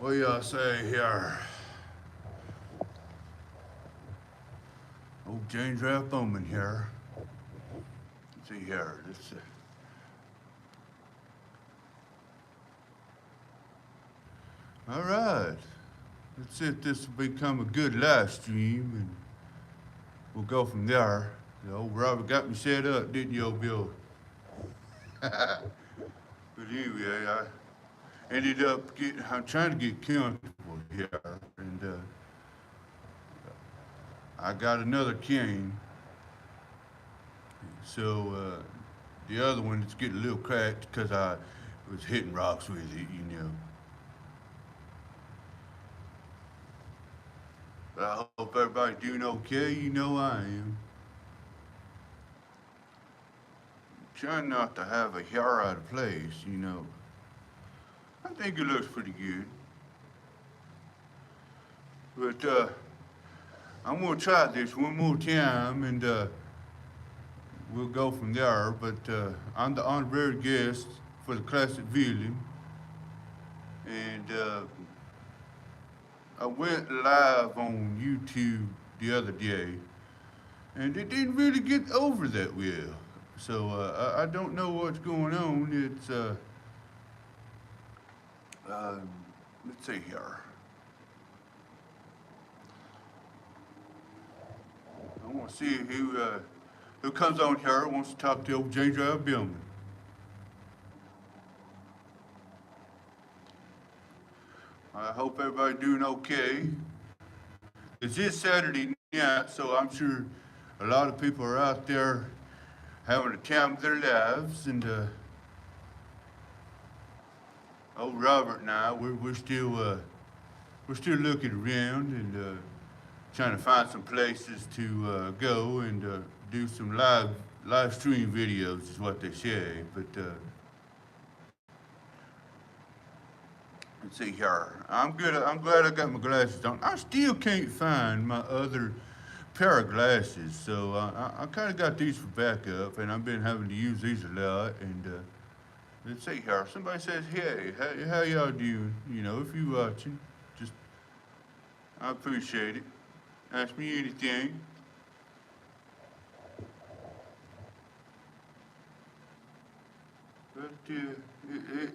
What y'all say here? Old James Ralph Bowman here. Let's see here. All right. Let's see if this will become a good live stream, and we'll go from there. The old Robert got me set up, didn't you, old Bill? But anyway, I ended up I'm trying to get comfortable here, and I got another cane. So the other one is getting a little cracked because I was hitting rocks with it, you know. But I hope everybody's doing okay. You know I am. Trying not to have a hair out of place, you know. I think it looks pretty good. But I'm gonna try this one more time, and we'll go from there. But I'm the honorary guest for the classic villain, and I went live on YouTube the other day, and it didn't really get over that well. So I don't know what's going on. It's uh, let's see here. I want to see who comes on here wants to talk to old James Ralph Bowman. I hope everybody's doing okay. It's this Saturday night, so I'm sure a lot of people are out there having the time of their lives, and old Robert and I, we're still looking around and trying to find some places to go and do some live stream videos, is what they say. But let's see here. I'm good. I'm glad I got my glasses on. I still can't find my other pair of glasses, so I kind of got these for backup, and I've been having to use these a lot. And let's see here. Somebody says, "Hey, how y'all doing?" You know, if you watching, just I appreciate it. Ask me anything. But it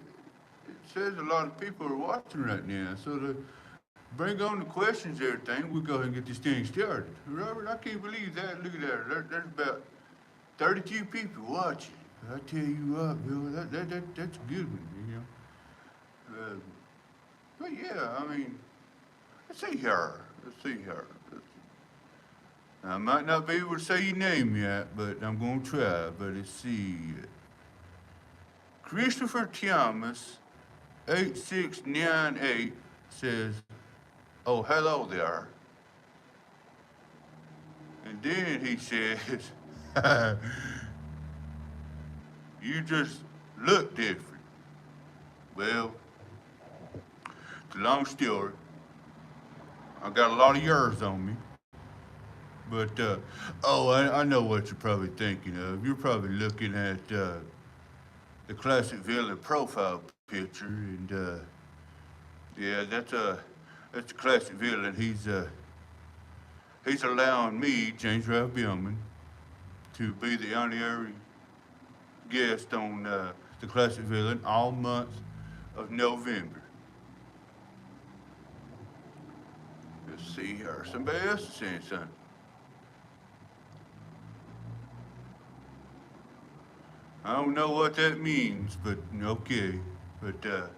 says a lot of people are watching right now, so to bring on the questions, and everything, we'll go ahead and get this thing started. Robert, I can't believe that. Look at that. There's about 32 people watching. I tell you what, Bill, that's a good one, you know. But yeah, I mean, let's see here. Let's see here. I might not be able to say your name yet, but I'm going to try. But let's see. Christopher Thomas, 8698, says, "Oh, hello there." And then he says, "You just look different." Well, it's a long story. I got a lot of years on me. But, oh, I know what you're probably thinking of. You're probably looking at the classic villain profile picture, and yeah, that's a classic villain. He's allowing me, James Ralph Bowman, to be the honorary guest on the classic villain all month of November. Let's see here. Somebody else is saying something. I don't know what that means, but okay. But I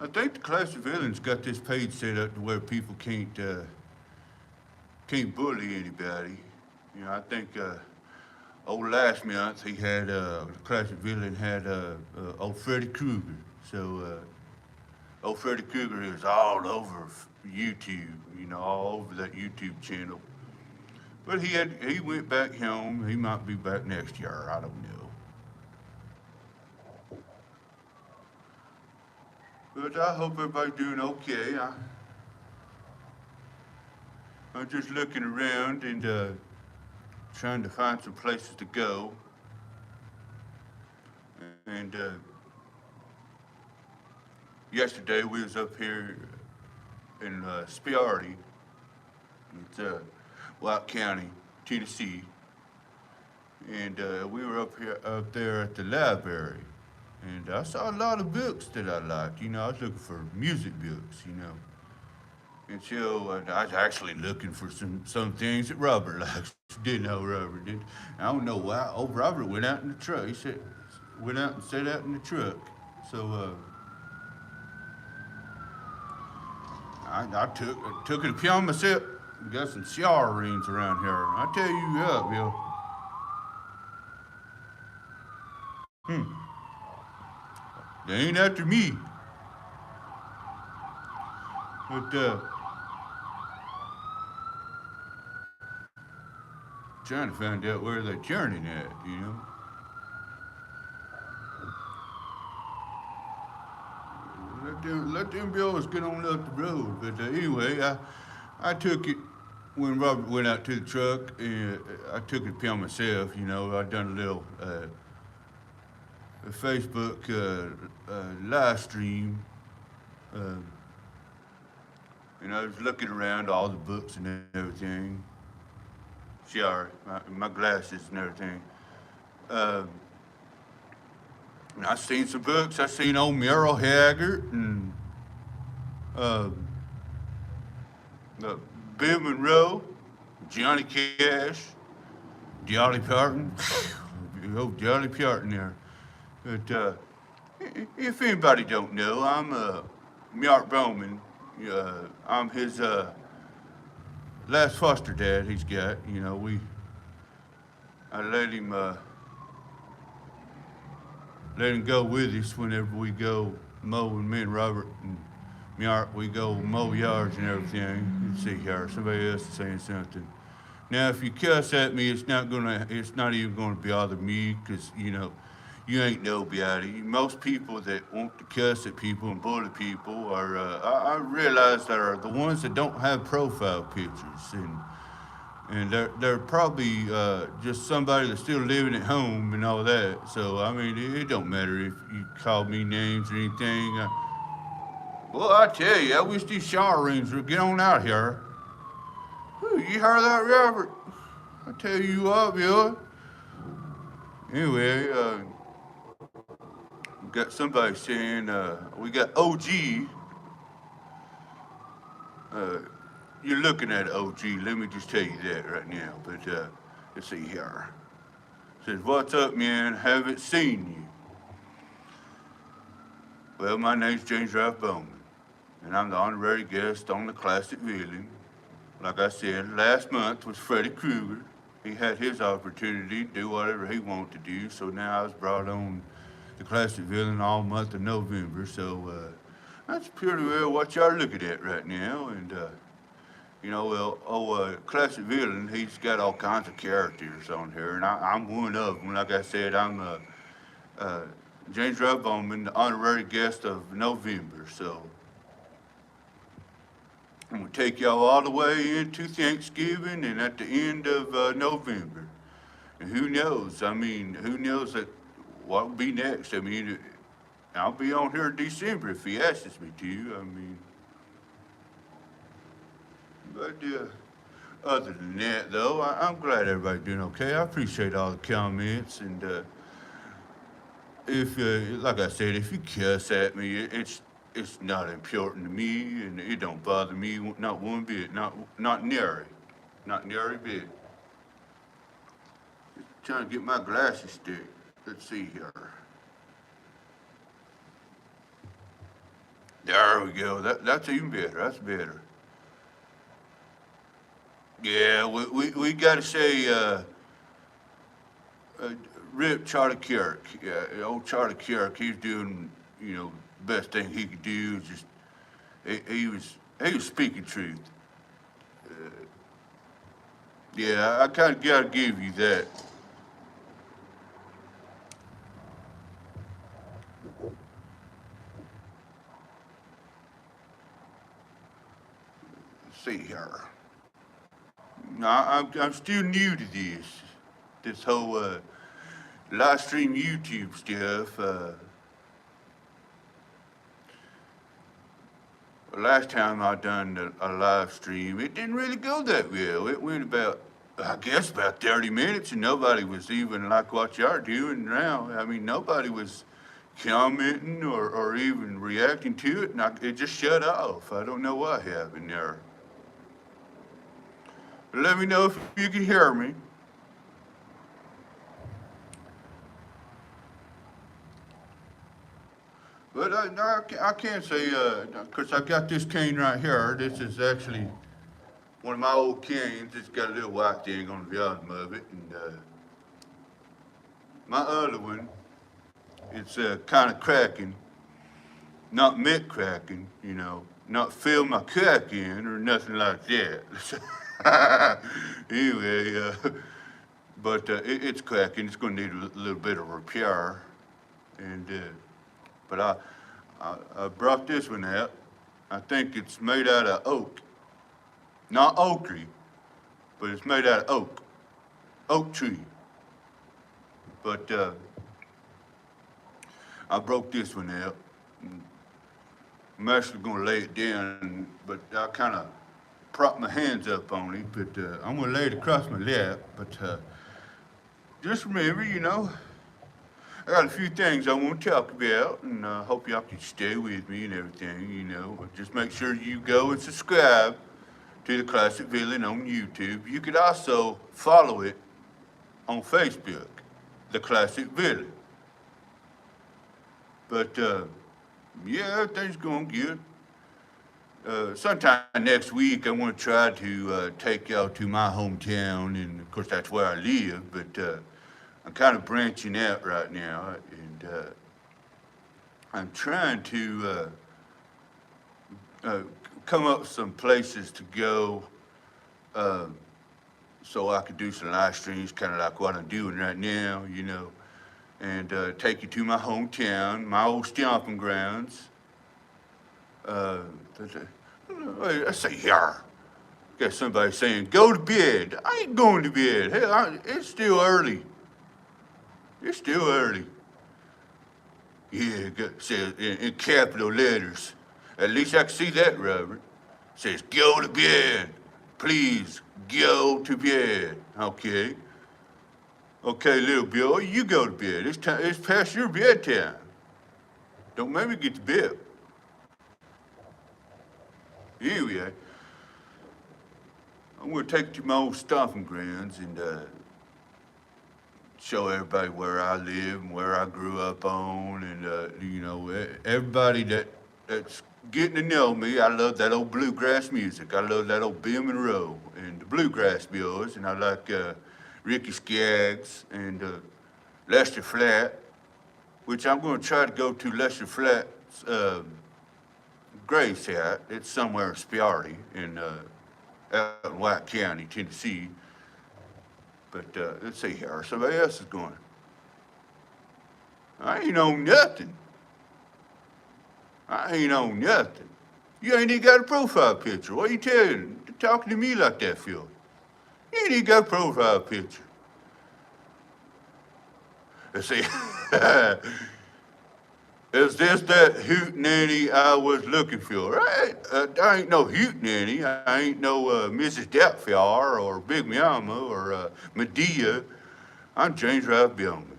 think the classic villain's got this page set up to where people can't bully anybody. You know, I think old last month he had the classic villain had old Freddy Krueger. So old Freddy Krueger is all over YouTube. You know, all over that YouTube channel. But he went back home. He might be back next year. I don't know. But I hope everybody's doing okay. I'm just looking around and trying to find some places to go. And yesterday we was up here in Sparty. It's White County, Tennessee, and we were up there at the library, and I saw a lot of books that I liked. You know, I was looking for music books. You know, and so I was actually looking for some things that Robert likes. Didn't know Robert did. I don't know why. Oh, Robert went out in the truck. He said went out and sat out in the truck. So I took it upon myself. We got some shower rings around here. I tell you what, Bill. They ain't after me. But trying to find out where they're turning at, you know. Let them bills get on up the road. But anyway, I took it when Robert went out to the truck, and I took it upon myself. You know, I done a little a Facebook live stream, uh, and I was looking around all the books and everything. Sorry, my glasses and everything. Uh, and I seen some books. I seen old Merle Haggard and uh, uh, Bill Monroe, Johnny Cash, Dolly Parton. Oh, Dolly Parton there. But if anybody don't know, I'm Mart Bowman. I'm his last foster dad he's got. You know, I let him go with us whenever we go mowing. Me and Robert and Mart, we go mow yards and everything. Let's see here, somebody else is saying something. Now, if you cuss at me, it's not even gonna bother me, 'cause you know, you ain't nobody. Most people that want to cuss at people and bully people are, I realize, are the ones that don't have profile pictures, and they're probably just somebody that's still living at home and all that. So I mean, it don't matter if you call me names or anything. Well, I tell you, I wish these shower rings would get on out here. Whew, you heard that, Robert? I tell you what, Bill. Anyway, we got somebody saying we got OG. Uh, you're looking at OG. Let me just tell you that right now. But let's see here. Says, what's up, man? Haven't seen you. Well, my name's James Ralph Bowman, and I'm the honorary guest on the classic villain. Like I said, last month was Freddy Krueger. He had his opportunity to do whatever he wanted to do, so now I was brought on the classic villain all month of November. So that's pretty well what y'all looking at right now. And you know, well, classic villain, he's got all kinds of characters on here, and I'm one of them. Like I said, I'm uh, James Ralph Bowman, the honorary guest of November. So I'm gonna take y'all all the way into Thanksgiving and at the end of November. And who knows? I mean, who knows what will be next? I mean, I'll be on here in December if he asks me to. I mean, but other than that, though, I'm glad everybody's doing okay. I appreciate all the comments, and if, like I said, if you cuss at me, it's not important to me, and it don't bother me not one bit, not nary, not nary bit. Just trying to get my glasses stick. Let's see here. There we go. That's even better. That's better. Yeah, we got to say, Rip Charlie Kirk. Yeah, old Charlie Kirk. He's doing, you know, the best thing he could do. Just he was speaking truth. Uh, yeah, I kind of gotta give you that. Let's see here. Now, I'm still new to this whole live stream YouTube stuff. last time I done a live stream, it didn't really go that well. It went about, I guess, about 30 minutes, and nobody was even like what y'all doing now. I mean, nobody was commenting or even reacting to it, and it just shut off. I don't know what happened there. But let me know if you can hear me. But no, I can't say, because I got this cane right here. This is actually one of my old canes. It's got a little white thing on the bottom of it. And my other one, it's kind of cracking. Not mid cracking, not fill my crack in or nothing like that. Anyway, but it's cracking. It's going to need a little bit of repair. And but I brought this one out. I think it's made out of oak, not oak tree, but it's made out of oak tree. But I broke this one out. I'm actually gonna lay it down, but I kind of prop my hands up on it. But I'm gonna lay it across my lap. But just remember, I got a few things I want to talk about, and I hope y'all can stay with me and everything. But just make sure you go and subscribe to the Classic Villain on YouTube. You could also follow it on Facebook, the Classic Villain. But yeah, everything's going good. Sometime next week, I want to try to take y'all to my hometown, and of course that's where I live. But I'm kind of branching out right now, and I'm trying to come up with some places to go, so I could do some live streams, kind of like what I'm doing right now, and take you to my hometown, my old stomping grounds. Let's say here. Got somebody saying, go to bed. I ain't going to bed. Hell, it's still early. It's still early. Yeah, says in capital letters. At least I can see that, Robert. Says, go to bed. Please, go to bed. Okay. Okay, little Bill, you go to bed. It's past your bedtime. Don't make me get to bed. Anyway, I'm gonna take you to my old stomping grounds and show everybody where I live and where I grew up on, and everybody that's getting to know me. I love that old bluegrass music. I love that old Bowman Row and the bluegrass boys, and I like Ricky Skaggs and Lester Flatt, which I'm going to try to go to Lester Flatt's gravesite. It's somewhere in Sparty out in White County, Tennessee. But let's see here. Somebody else is going. I ain't on nothing. I ain't on nothing. You ain't even got a profile picture. What are you talking to me like that, Phil? You ain't even got a profile picture. Let's see. Is this that hootenanny I was looking for? Right? I ain't no hootenanny. I ain't no Mrs. Doubtfire or Big Mama or Medea. I'm James Ralph Bowman.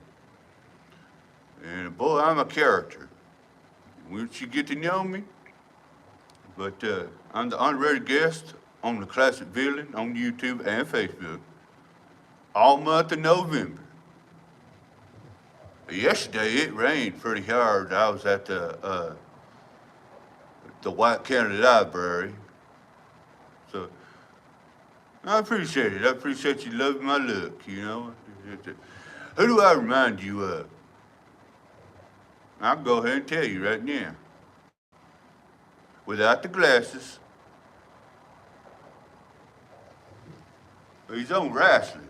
And boy, I'm a character. Once you get to know me, but I'm the honorary guest on the Classic Villain on YouTube and Facebook all month of November. Yesterday it rained pretty hard. I was at the White County Library, so I appreciate it. I appreciate you loving my look. Who do I remind you of? I'll go ahead and tell you right now. Without the glasses, he's on wrestling.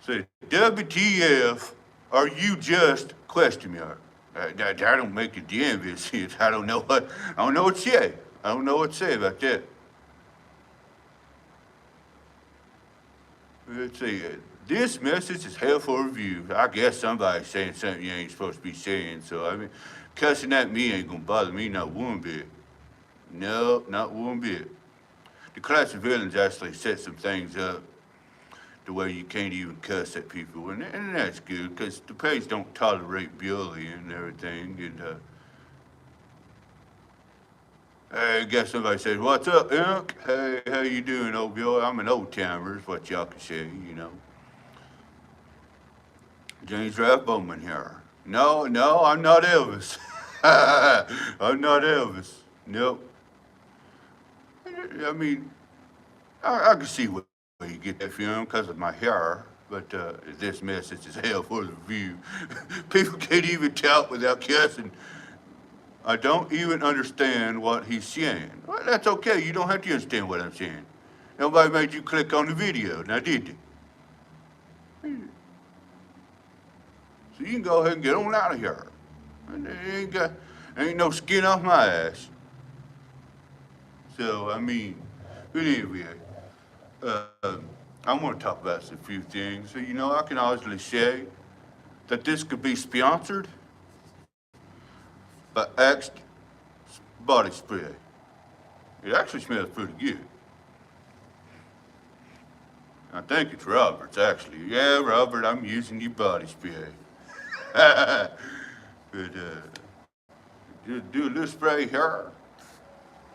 Say, WTF, are you just question mark? That don't make a damn bit of sense. I don't know what to say. I don't know what to say about that. Let's see, This message is hell for review. I guess somebody's saying something you ain't supposed to be saying, so I mean, cussing at me ain't gonna bother me not one bit. No, not one bit. The class of villains actually set some things up the way you can't even cuss at people, and that's good because the page don't tolerate bullying and everything. And hey, I guess somebody says, "What's up, Unk? Hey, how you doing, old boy? I'm an old timer, is what y'all can say, you know." James Ralph Bowman here. No, no, I'm not Elvis. I'm not Elvis. Nope. I mean, I can see where you get that from because of my hair, but this message is hell for the view. People can't even talk without cussing. I don't even understand what he's saying. Well, that's okay. You don't have to understand what I'm saying. Nobody made you click on the video, now did they? So you can go ahead and get on out of here. And ain't no skin off my ass. So, I mean, but anyway, uh, I want to talk about a few things. So, you know, I can honestly say that this could be sponsored by Axe body spray. It actually smells pretty good. I think it's Robert's, actually. Yeah, Robert, I'm using your body spray. But, do a little spray here,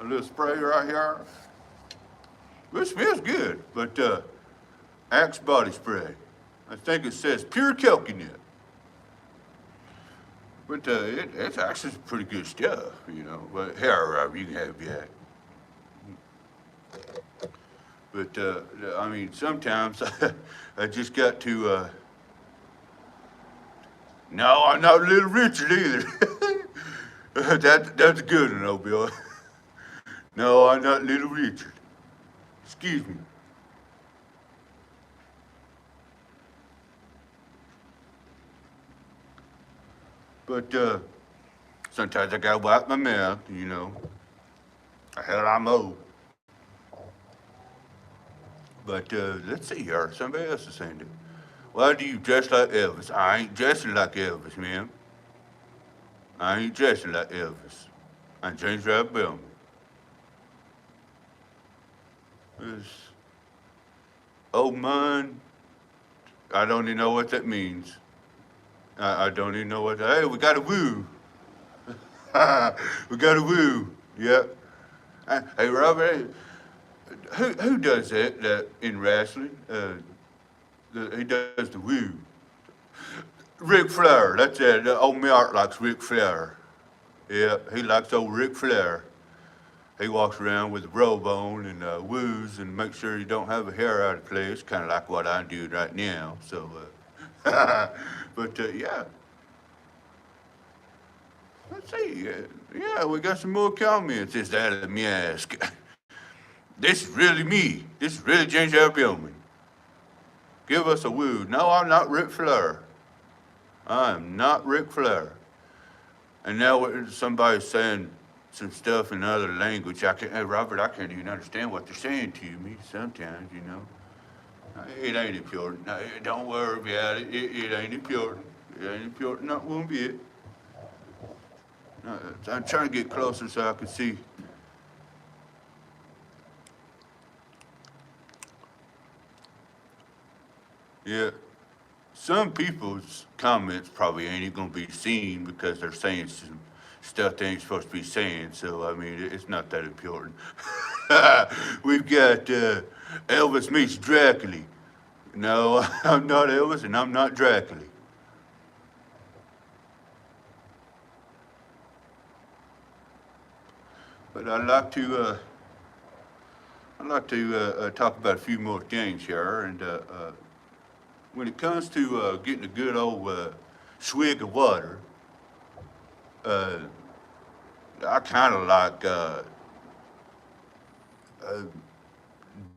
a little spray right here. It smells good, but Axe body spray. I think it says pure coconut. But it's actually pretty good stuff, you know. But here, Robert, you can have that. But I mean, sometimes I just got to. No, I'm not Little Richard either. That's a good one, old boy. No, I'm not Little Richard. Excuse me. But sometimes I gotta wipe my mouth, you know. Hell, I'm old. But let's see here. Somebody else is saying it. Why do you dress like Elvis? I ain't dressing like Elvis, man. I ain't dressing like Elvis. I'm James Ralph Bowman. This old man, I don't even know what that means. I don't even know what that. Hey, we got a woo. We got a woo. Yep. Hey, Robert, who does that in wrestling? He does the woo. Ric Flair, that's it. Old Mart likes Ric Flair. Yep, he likes old Ric Flair. He walks around with a robe on and woos and makes sure you don't have a hair out of place, kind of like what I'm doing right now. So, but yeah. Let's see. Yeah, we got some more comments. Is that let me ask? This is really me. This is really James L. Bowman. Give us a woo. No, I'm not Ric Flair. I am not Ric Flair. And now somebody's saying some stuff in another language. Hey, Robert, I can't even understand what they're saying to me sometimes, you know. It ain't important. No, don't worry about it. It ain't important. It ain't important, not one bit. No, I'm trying to get closer so I can see. Yeah. Some people's comments probably ain't even gonna be seen because they're saying some stuff they ain't supposed to be saying. So I mean, it's not that important. We've got Elvis meets Dracula. No, I'm not Elvis, and I'm not Dracula. But I'd like to talk about a few more things here, and when it comes to getting a good old swig of water, uh, I kind of like uh,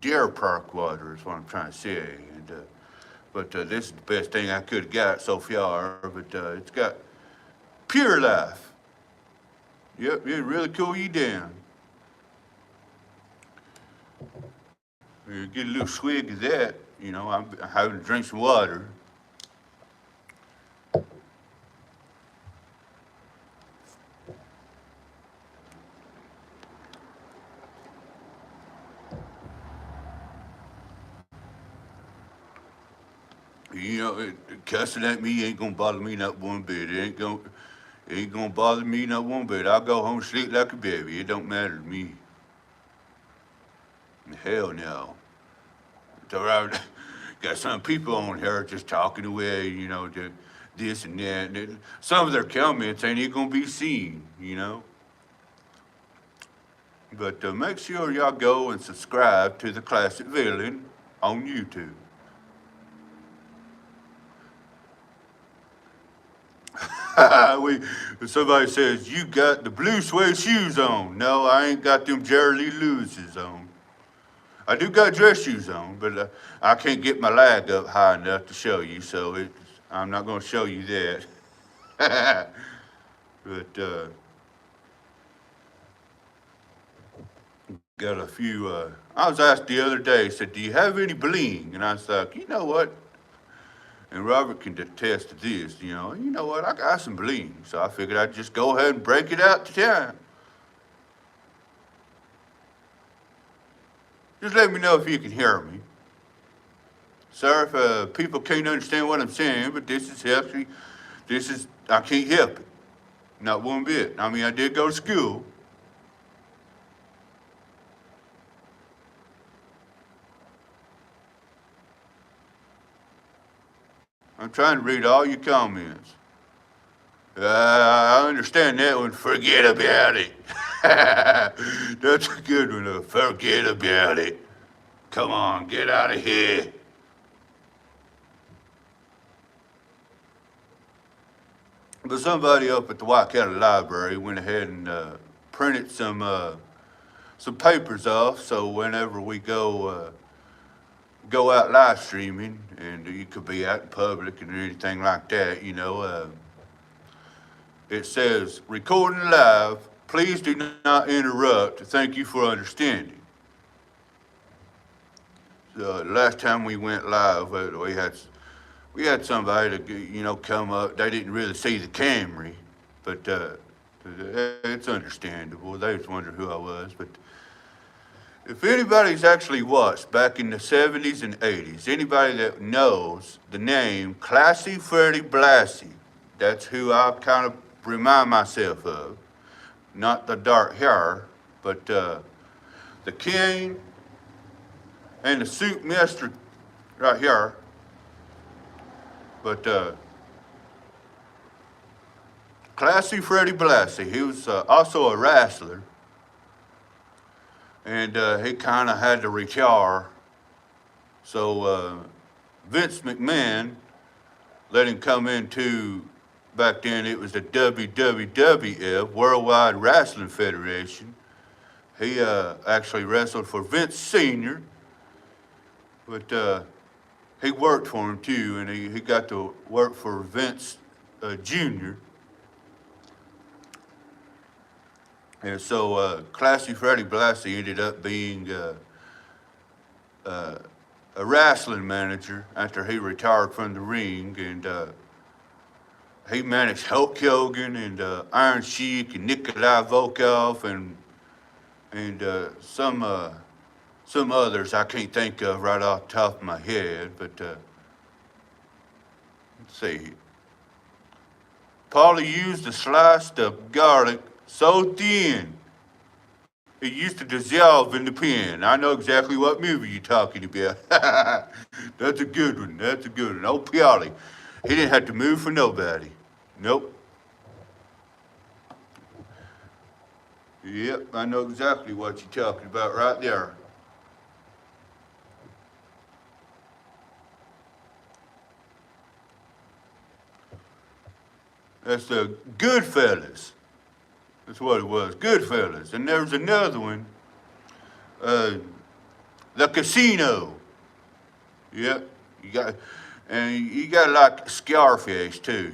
Deer Park water is what I'm trying to say. And but this is the best thing I could have got so far. But it's got Pure Life. Yep, it really cool you down. You get a little swig of that, I'm having to drink some water. Cussing at me ain't gonna bother me not one bit. It ain't gonna bother me not one bit. I'll go home and sleep like a baby. It don't matter to me. Hell no. So I got some people on here just talking away, to this and that. And some of their comments ain't even gonna be seen. But make sure y'all go and subscribe to the Classic Villain on YouTube. we, Somebody says, you got the blue suede shoes on. No, I ain't got them Jerry Lee Lewis's on. I do got dress shoes on, but I can't get my leg up high enough to show you, so I'm not going to show you that. But got a few. I was asked the other day, said, do you have any bling? And I was like, you know what? And Robert can attest to this, you know what? I got some bling, so I figured I'd just go ahead and break it out to town. Just let me know if you can hear me. Sorry if people can't understand what I'm saying, but I can't help it. Not one bit. I mean, I did go to school. I'm trying to read all your comments. I understand that one. Forget about it. That's a good one. Forget about it. Come on, get out of here. But somebody up at the White County Library went ahead and printed some papers off, so whenever we go out live streaming, and you could be out in public and anything like that, it says recording live. Please do not interrupt. Thank you for understanding. So last time we went live, we had somebody to come up. They didn't really see the Camry, but it's understandable. They was wondering who I was, but if anybody's actually watched back in the 70s and 80s, anybody that knows the name Classy Freddie Blassie, that's who I kind of remind myself of. Not the dark hair, but the king and the suit master right here. But Classy Freddie Blassie, he was also a wrestler. And he kind of had to retire. So Vince McMahon let him come into, back then it was the WWF, Worldwide Wrestling Federation. He actually wrestled for Vince Sr., but he worked for him too, and he got to work for Vince Jr. And so Classy Freddie Blassie ended up being a wrestling manager after he retired from the ring, and he managed Hulk Hogan and Iron Sheik and Nikolai Volkov and some others I can't think of right off the top of my head, but let's see. Paulie used a sliced up garlic so thin it used to dissolve in the pen. I know exactly what movie you're talking about. That's a good one. That's a good one. Old Piali. He didn't have to move for nobody. Nope. Yep, I know exactly what you're talking about right there. That's the Goodfellas. That's what it was, Goodfellas. And there was another one, uh, The Casino. Yep, you got like Scarface too.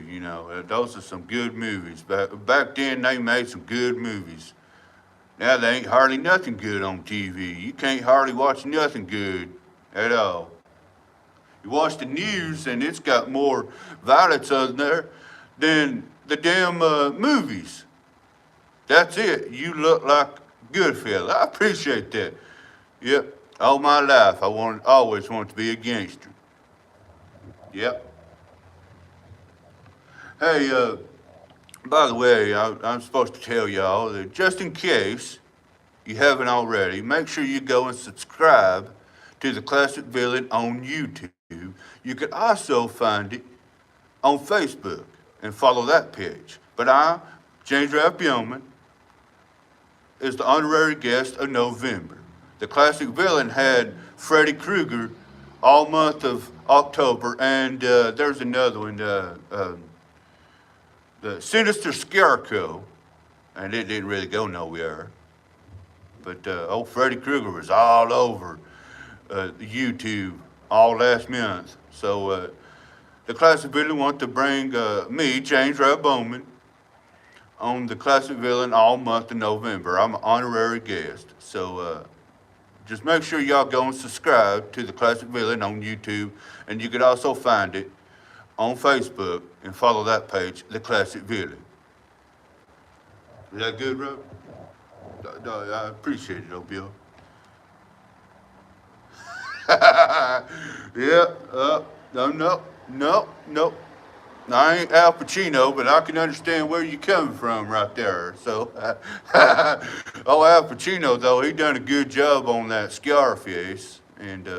Those are some good movies. Back then they made some good movies. Now there ain't hardly nothing good on TV. You can't hardly watch nothing good at all. You watch the news and it's got more violence on there than the damn movies. That's it. You look like a good fella. I appreciate that. Yep. All my life, always wanted to be a gangster. Yep. Hey, by the way, I'm supposed to tell y'all that just in case you haven't already, make sure you go and subscribe to the Classic Villain on YouTube. You can also find it on Facebook and follow that page. But James Ralph Bowman, is the honorary guest of November. The Classic Villain had Freddy Krueger all month of October, and there's another one, the Sinister Scarecrow, and it didn't really go nowhere. But old Freddy Krueger was all over YouTube all last month. So the Classic Villain want to bring me, James Ralph Bowman, on the Classic Villain all month of November. I'm an honorary guest. So just make sure y'all go and subscribe to the Classic Villain on YouTube, and you can also find it on Facebook and follow that page, the Classic Villain. Is that good, Rob? I appreciate it, old Bill. Yeah, no. I ain't Al Pacino, but I can understand where you're coming from right there. So, oh, Al Pacino, though, he done a good job on that Scarface, and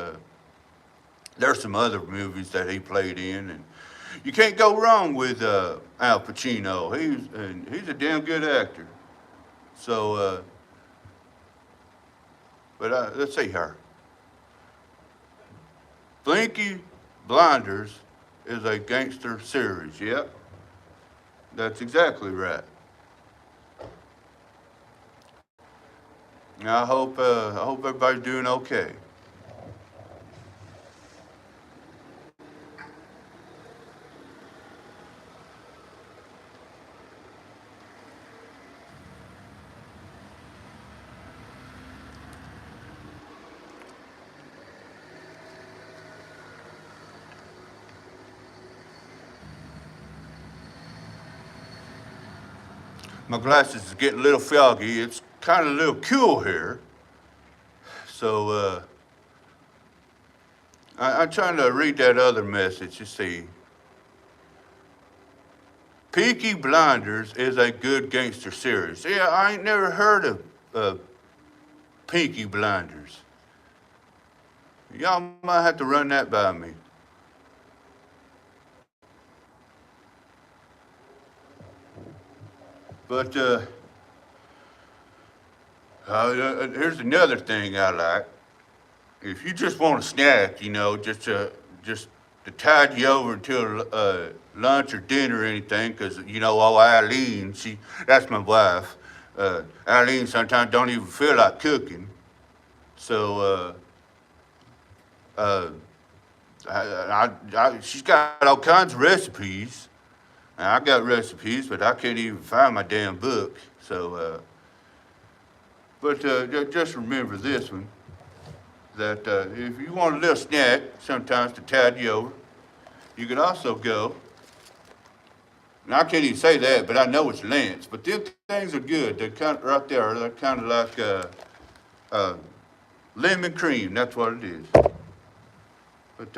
there's some other movies that he played in, and you can't go wrong with Al Pacino. He's a damn good actor. So, but let's see here. Blinky Blinders is a gangster series. Yep, that's exactly right. Now I hope everybody's doing okay. My glasses is getting a little foggy. It's kind of a little cool here. So I'm trying to read that other message. You see, Peaky Blinders is a good gangster series. Yeah, I ain't never heard of Peaky Blinders. Y'all might have to run that by me. But here's another thing I like. If you just want a snack, just to tide you over until lunch or dinner or anything, because Eileen, that's my wife. Eileen sometimes don't even feel like cooking, so she's got all kinds of recipes. And I got recipes, but I can't even find my damn book. So, just remember this one, that if you want a little snack, sometimes to tide you over, you can also go, and I can't even say that, but I know it's Lance, but them things are good. They're kind of right there. They're kind of like lemon cream. That's what it is. But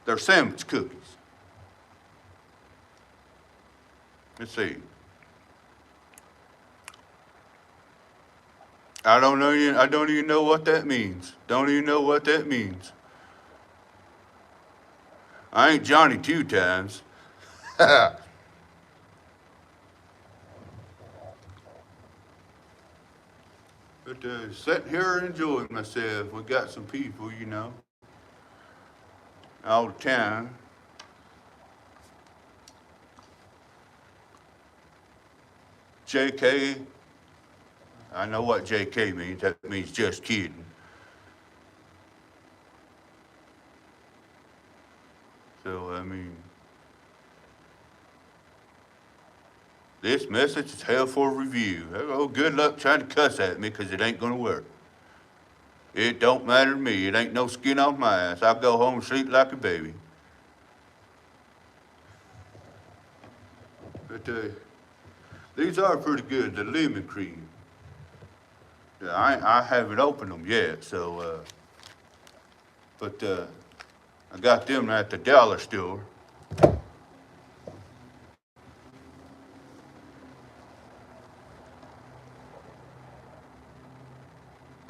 they're sandwich cookies. Let's see. I don't know. I don't even know what that means. Don't even know what that means. I ain't Johnny two times. But sitting here enjoying myself. We got some people, all the time. JK, I know what JK means. That means just kidding. So, this message is held for review. Oh, good luck trying to cuss at me, because it ain't going to work. It don't matter to me. It ain't no skin off my ass. I'll go home and sleep like a baby. But these are pretty good, the lemon cream. Yeah, I haven't opened them yet, so, but I got them at the dollar store.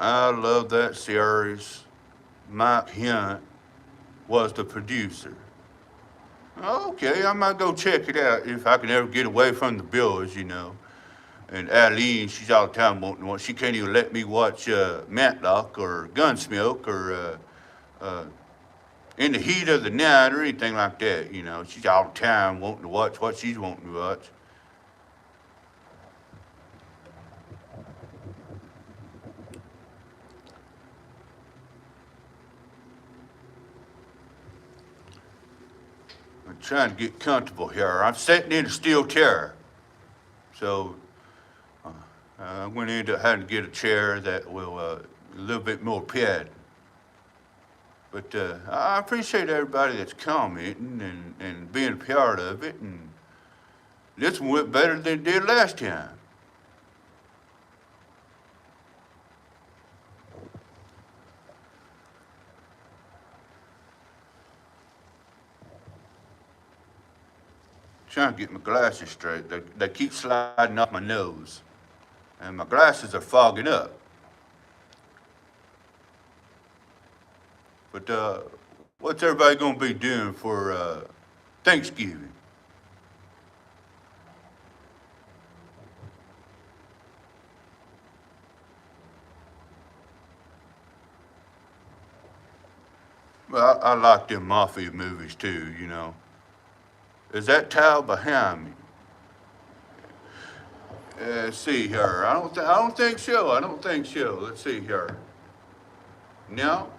I love that series. Mike Hunt was the producer. Okay, I might go check it out if I can ever get away from the bills, you know. And Eileen, she's all the time wanting to watch. She can't even let me watch Matlock or Gunsmoke or In the Heat of the Night or anything like that, you know. She's all the time wanting to watch what she's wanting to watch. I'm trying to get comfortable here. I'm sitting in a steel chair. So I went into having to get a chair that will a little bit more padding. But I appreciate everybody that's commenting and being a part of it. And this one went better than it did last time. Trying to get my glasses straight. They keep sliding off my nose. And my glasses are fogging up. But what's everybody gonna be doing for Thanksgiving? Well, I like them mafia movies too, you know. Is that towel behind me? Let's see here. I don't think so. I don't think so. Let's see here. No,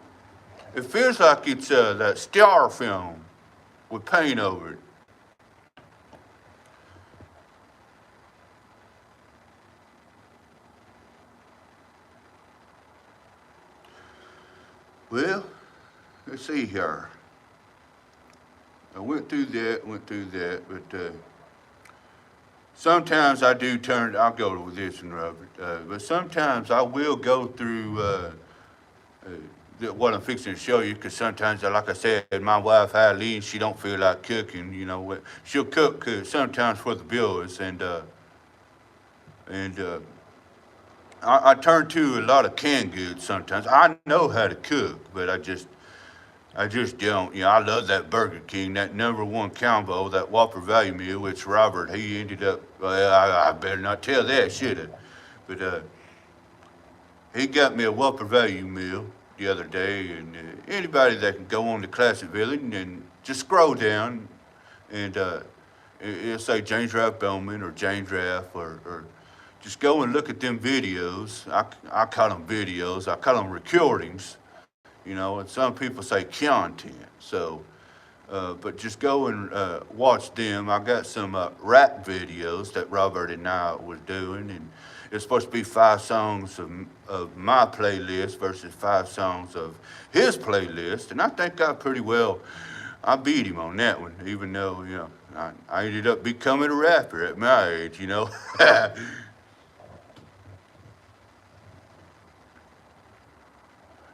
it feels like it's that star film with paint over it. Well, let's see here. I went through that, but sometimes I do turn. I'll go with this one, Robert. But sometimes I will go through what I'm fixing to show you, because sometimes, like I said, my wife Eileen, she don't feel like cooking. You know, she'll cook sometimes for the bills, and I turn to a lot of canned goods sometimes. I know how to cook, but I just don't. You know, I love that Burger King, that number one combo, that Whopper value meal, which Robert, he ended up, well, I better not tell that, should I? But he got me a Whopper value meal the other day, and anybody that can go on to Classic Village and just scroll down, and it'll say James Ralph Bowman or James Ralph, or just go and look at them videos. I call them videos. I call them recordings, you know, and some people say content. So, but just go and watch them. I got some rap videos that Robert and I was doing, and it's supposed to be 5 songs of my playlist versus 5 songs of his playlist, and I think I beat him on that one, even though, you know, I ended up becoming a rapper at my age, you know.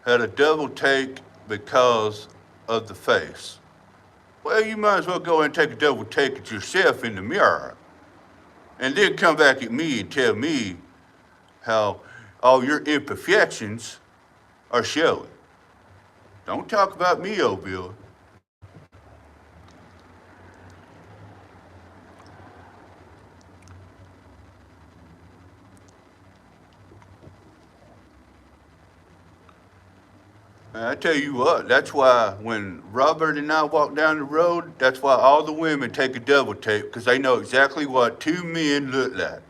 Had a double take because of the face. Well, you might as well go and take a double take at yourself in the mirror and then come back at me and tell me how all your imperfections are showing. Don't talk about me, old Bill. I tell you what, that's why when Robert and I walk down the road, that's why all the women take a double take, because they know exactly what 2 men look like.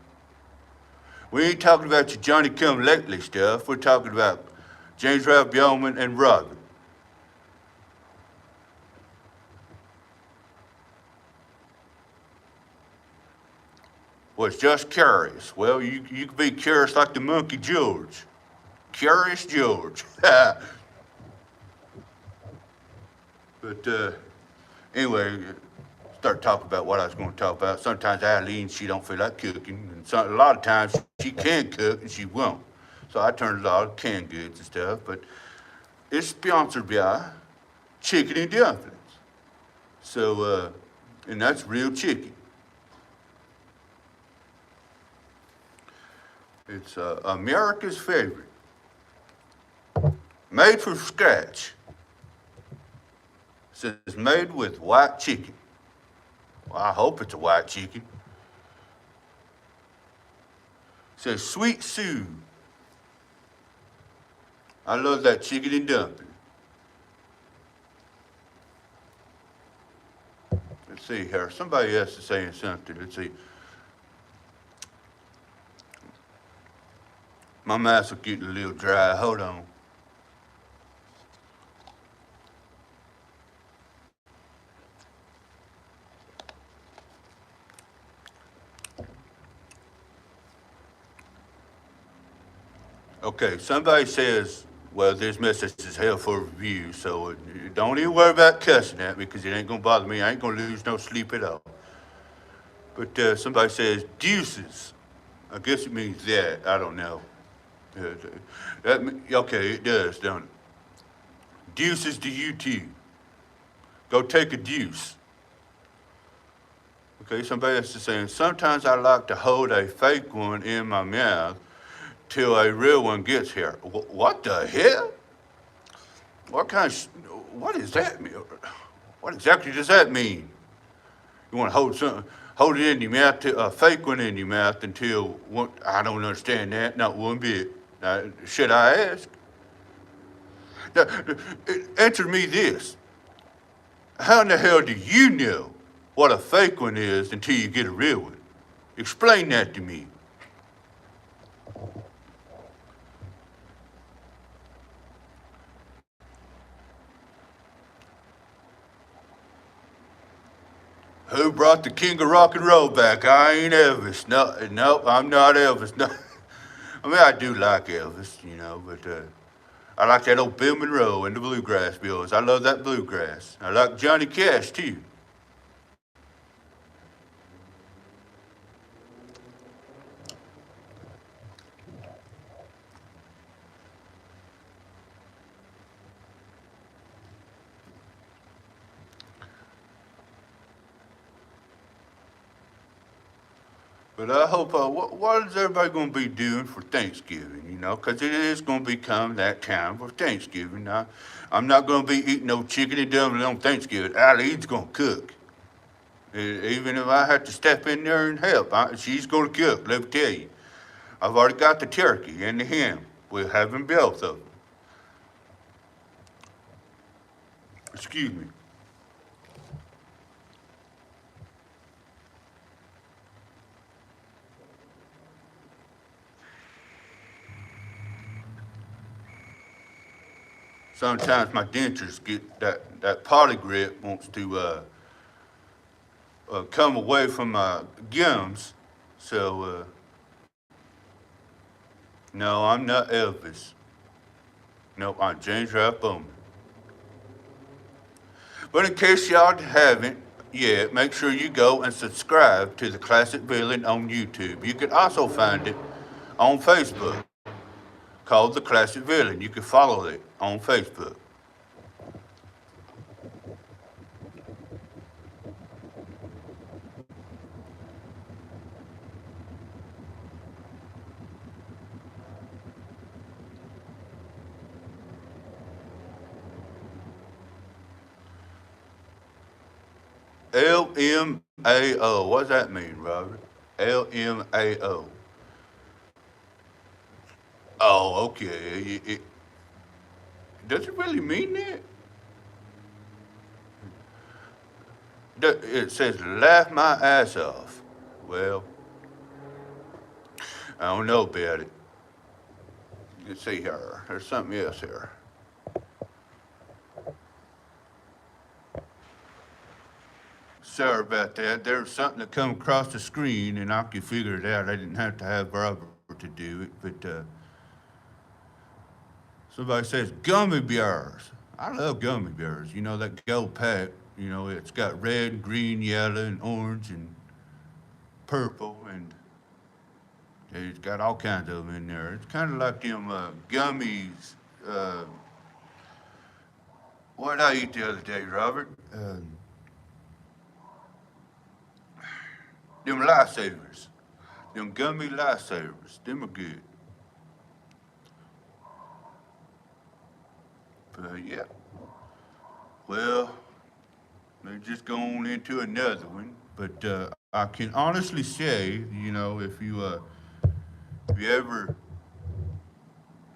We ain't talking about your Johnny come lately stuff. We're talking about James Ralph Bowman and Robert. Was just curious. Well, you could be curious like the monkey George. Curious George. But anyway, started talking about what I was going to talk about. Sometimes Eileen, she don't feel like cooking, and a lot of times she can cook and she won't. So I turned a lot of canned goods and stuff. But it's sponsored by chicken and dumplings. So, and that's real chicken. It's America's favorite, made from scratch. It says made with white chicken. Well, I hope it's a white chicken. It says Sweet Sue. I love that chicken and dumpling. Let's see here. Somebody else is saying something. Let's see. My mouth's getting a little dry. Hold on. Okay, somebody says, well, this message is hell for review, so don't even worry about cussing at me because it ain't gonna bother me. I ain't gonna lose no sleep at all. But somebody says, deuces. I guess it means that. I don't know. Okay, it does, don't it? Deuces to you too. Go take a deuce. Okay, somebody else is saying, sometimes I like to hold a fake one in my mouth till a real one gets here. What the hell? What kind of, what does that mean? What exactly does that mean? You want to hold it in your mouth, a fake one in your mouth until, what, I don't understand that, not one bit. Should I ask? Now, answer me this. How in the hell do you know what a fake one is until you get a real one? Explain that to me. Who brought the king of rock and roll back? I ain't Elvis. No, I'm not Elvis. No. I mean, I do like Elvis, you know, but I like that old Bill Monroe and the bluegrass bills. I love that bluegrass. I like Johnny Cash, too. But I hope, what is everybody going to be doing for Thanksgiving, you know? Because it is going to become that time for Thanksgiving. Now, I'm not going to be eating no chicken and dumplings on Thanksgiving. Eileen's going to cook. Even if I have to step in there and help, she's going to cook, let me tell you. I've already got the turkey and the ham. We're having both of them. Excuse me. Sometimes my dentures get that potty grip wants to come away from my gums. So, no, I'm not Elvis. No, I'm James Ralph Bowman. But in case y'all haven't yet, make sure you go and subscribe to the Classic Villain on YouTube. You can also find it on Facebook called the Classic Villain. You can follow it on Facebook. LMAO. What does that mean, Robert? LMAO. Oh, okay. Does it really mean that? It says laugh my ass off. Well, I don't know about it. Let's see here. There's something else here. Sorry about that. There was something that come across the screen and I could figure it out. I didn't have to have Robert to do it, but somebody says gummy bears. I love gummy bears. You know that gold pack You know, it's got red, green, yellow, and orange, and purple, and it's got all kinds of them in there. It's kind of like them gummies. Uh, what did I eat the other day, Robert? Them lifesavers. Them gummy lifesavers. Them are good. But yeah. Well, let's just go on into another one. But I can honestly say, you know, if you ever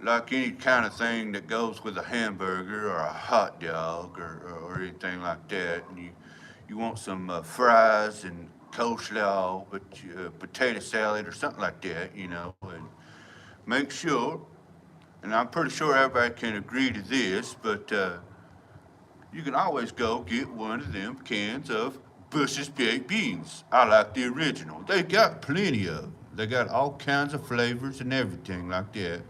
like any kind of thing that goes with a hamburger or a hot dog or anything like that, and you want some fries and coleslaw, but potato salad or something like that, you know, and make sure, and I'm pretty sure everybody can agree to this, but you can always go get one of them cans of Bush's baked beans. I like the original. They got plenty of them. They got all kinds of flavors and everything like that.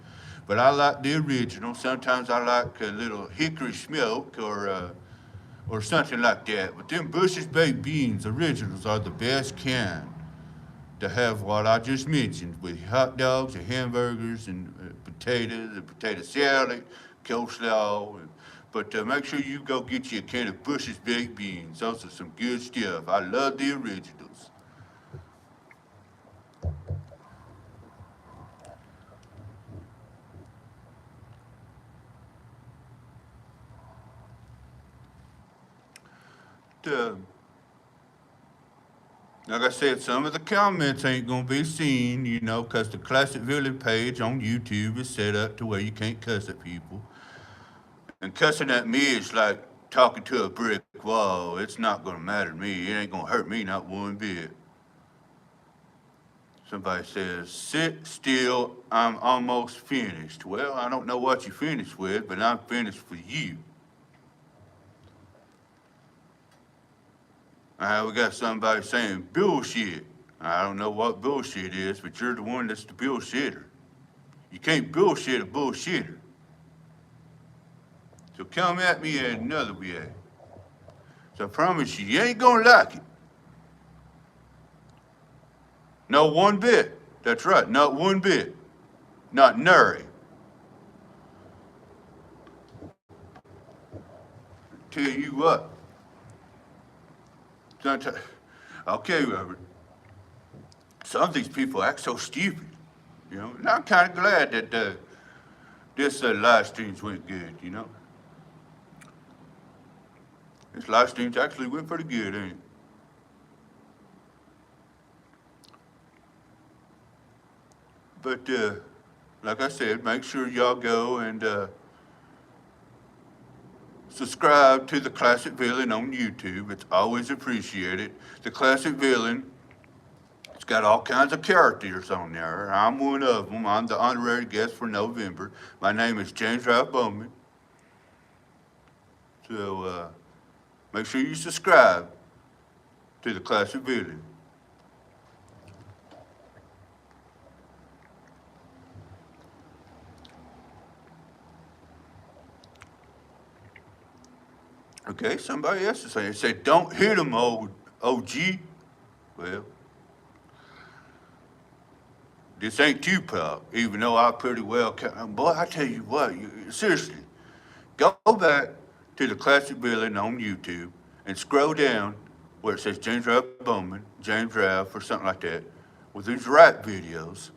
But I like the original. Sometimes I like a little hickory smoke or something like that. But them Bush's baked beans originals are the best kind to have what I just mentioned with hot dogs and hamburgers and potatoes and potato salad, coleslaw. But make sure you go get you a can of Bush's baked beans. Those are some good stuff. I love the originals. Uh, like I said, some of the comments ain't gonna be seen, you know, 'cause the Classic Villain page on YouTube is set up to where you can't cuss at people. And cussing at me is like talking to a brick wall. It's not gonna matter to me. It ain't gonna hurt me not one bit. Somebody says, sit still, I'm almost finished. Well, I don't know what you finished with, but I'm finished for you. We got somebody saying bullshit. I don't know what bullshit is, but you're the one that's the bullshitter. You can't bullshit a bullshitter. So come at me in another way. So I promise you, you ain't gonna like it. Not one bit. That's right, not one bit. Not nary. Tell you what. Sometimes, okay, Robert. Some of these people act so stupid, you know. And I'm kind of glad that this live streams went good, you know. This live streams actually went pretty good, ain't it? But like I said, make sure y'all go and subscribe to the Classic Villain on YouTube. It's always appreciated. The Classic Villain, it's got all kinds of characters on there. I'm one of them. I'm the honorary guest for November. My name is James Ralph Bowman. So make sure you subscribe to the Classic Villain. Okay, somebody else is saying, it said, don't hit him, old OG. Well, this ain't Tupac, even though I pretty well can. Boy, I tell you what, seriously, go back to the Classic Villain on YouTube and scroll down where it says James Ralph Bowman, James Ralph, or something like that. With these rap videos,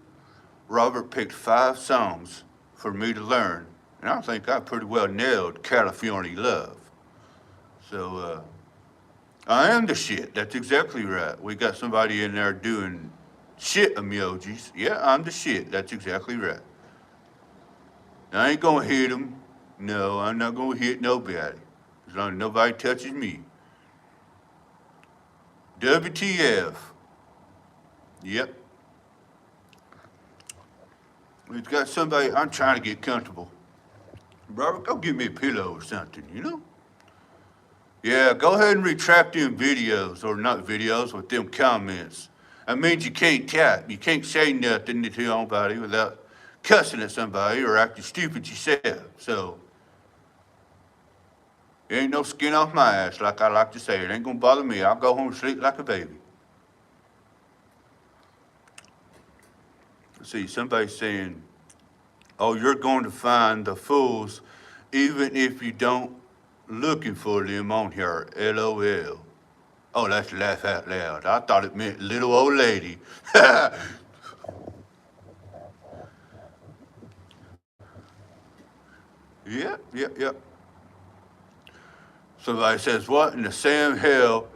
Robert picked 5 songs for me to learn, and I think I pretty well nailed California Love. So, I am the shit. That's exactly right. We got somebody in there doing shit emojis. Yeah, I'm the shit. That's exactly right. I ain't gonna hit him. No, I'm not gonna hit nobody. As long as nobody touches me. WTF. Yep. We've got somebody, I'm trying to get comfortable. Robert, go get me a pillow or something, you know? Yeah, go ahead and retract them videos, or not videos, with them comments. That means you can't tap. You can't say nothing to nobody without cussing at somebody or acting stupid yourself. So, There ain't no skin off my ass, like I like to say. It ain't gonna bother me. I'll go home and sleep like a baby. See, somebody's saying, oh, you're going to find the fools even if you don't looking for them on here. LOL. Oh, let's laugh out loud. I thought it meant little old lady. Yep, yep, yep. Somebody says, what in the same hell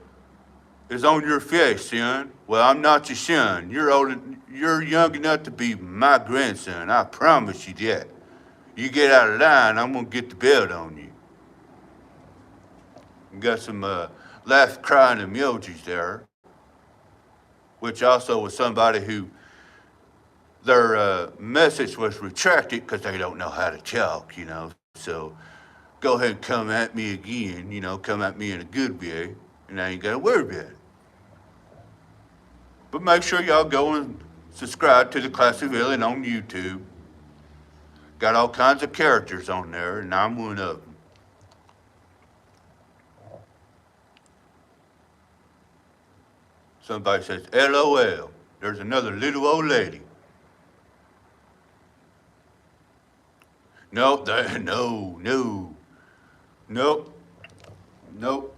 is on your face, son? Well, I'm not your son. You're young enough to be my grandson. I promise you that. You get out of line, I'm gonna get the belt on you. You got some laugh, crying emojis there, which also was somebody who their message was retracted because they don't know how to talk. So go ahead and come at me again, come at me in a good way, and I ain't got to worry about it. But make sure y'all go and subscribe to the Classy Villain on YouTube. Got all kinds of characters on there, and I'm one of them. Somebody says, LOL. There's another little old lady. No, no, no, nope, nope.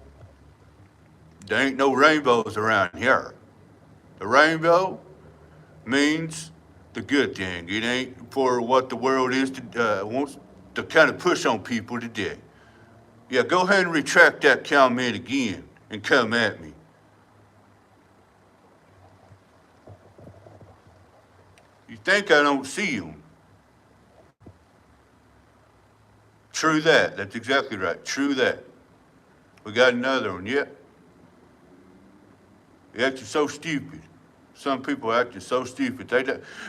There ain't no rainbows around here. The rainbow means the good thing. It ain't for what the world is wants to kind of push on people today. Yeah, go ahead and retract that comment again and come at me. You think I don't see them? True that. That's exactly right. True that. We got another one. Yep. You're acting so stupid. Some people are acting so stupid.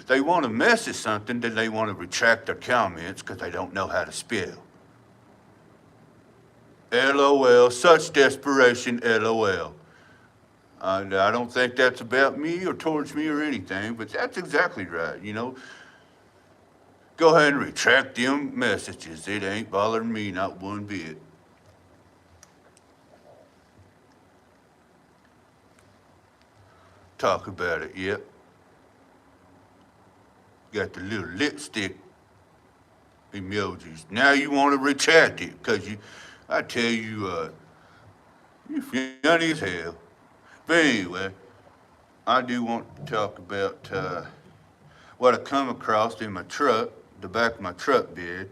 They want to message something, then they want to retract their comments because they don't know how to spell. LOL, such desperation, LOL. And I don't think that's about me or towards me or anything, but that's exactly right. Go ahead and retract them messages. It ain't bothering me, not one bit. Talk about it, yep. Got the little lipstick emojis. Now you want to retract it, because I tell you, you funny as hell. But anyway, I do want to talk about what I come across in my truck, the back of my truck bed.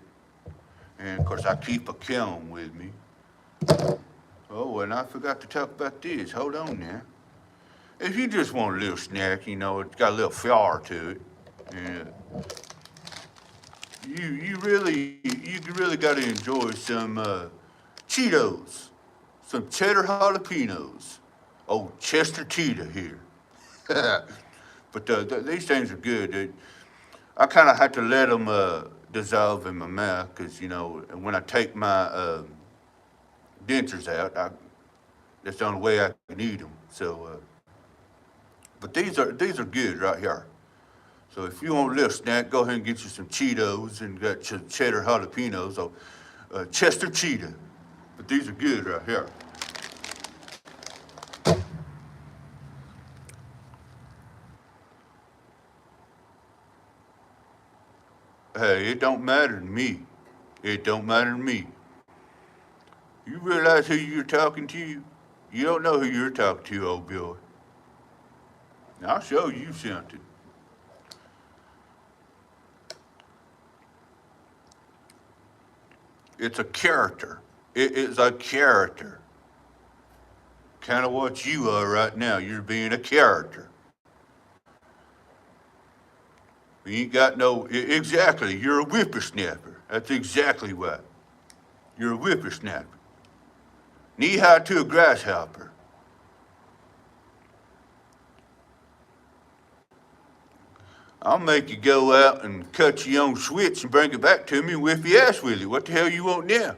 And of course, I keep a kiln with me. Oh, and I forgot to talk about this. Hold on now. If you just want a little snack, it's got a little flour to it. And you really got to enjoy some Cheetos, some cheddar jalapenos. Oh, Chester Cheetah here. But these things are good. I kind of have to let them dissolve in my mouth because when I take my dentures out, that's the only way I can eat them. So, but these are good right here. So if you want a little snack, go ahead and get you some Cheetos and got cheddar jalapenos or Chester Cheetah. But these are good right here. Hey, it don't matter to me. It don't matter to me. You realize who you're talking to? You don't know who you're talking to, old boy. I'll show you something. It's a character. It is a character. Kind of what you are right now. You're being a character. You ain't got no. Exactly. You're a whippersnapper. That's exactly what. You're a whippersnapper. Knee high to a grasshopper. I'll make you go out and cut your own switch and bring it back to me and whip your ass with it. What the hell you want now?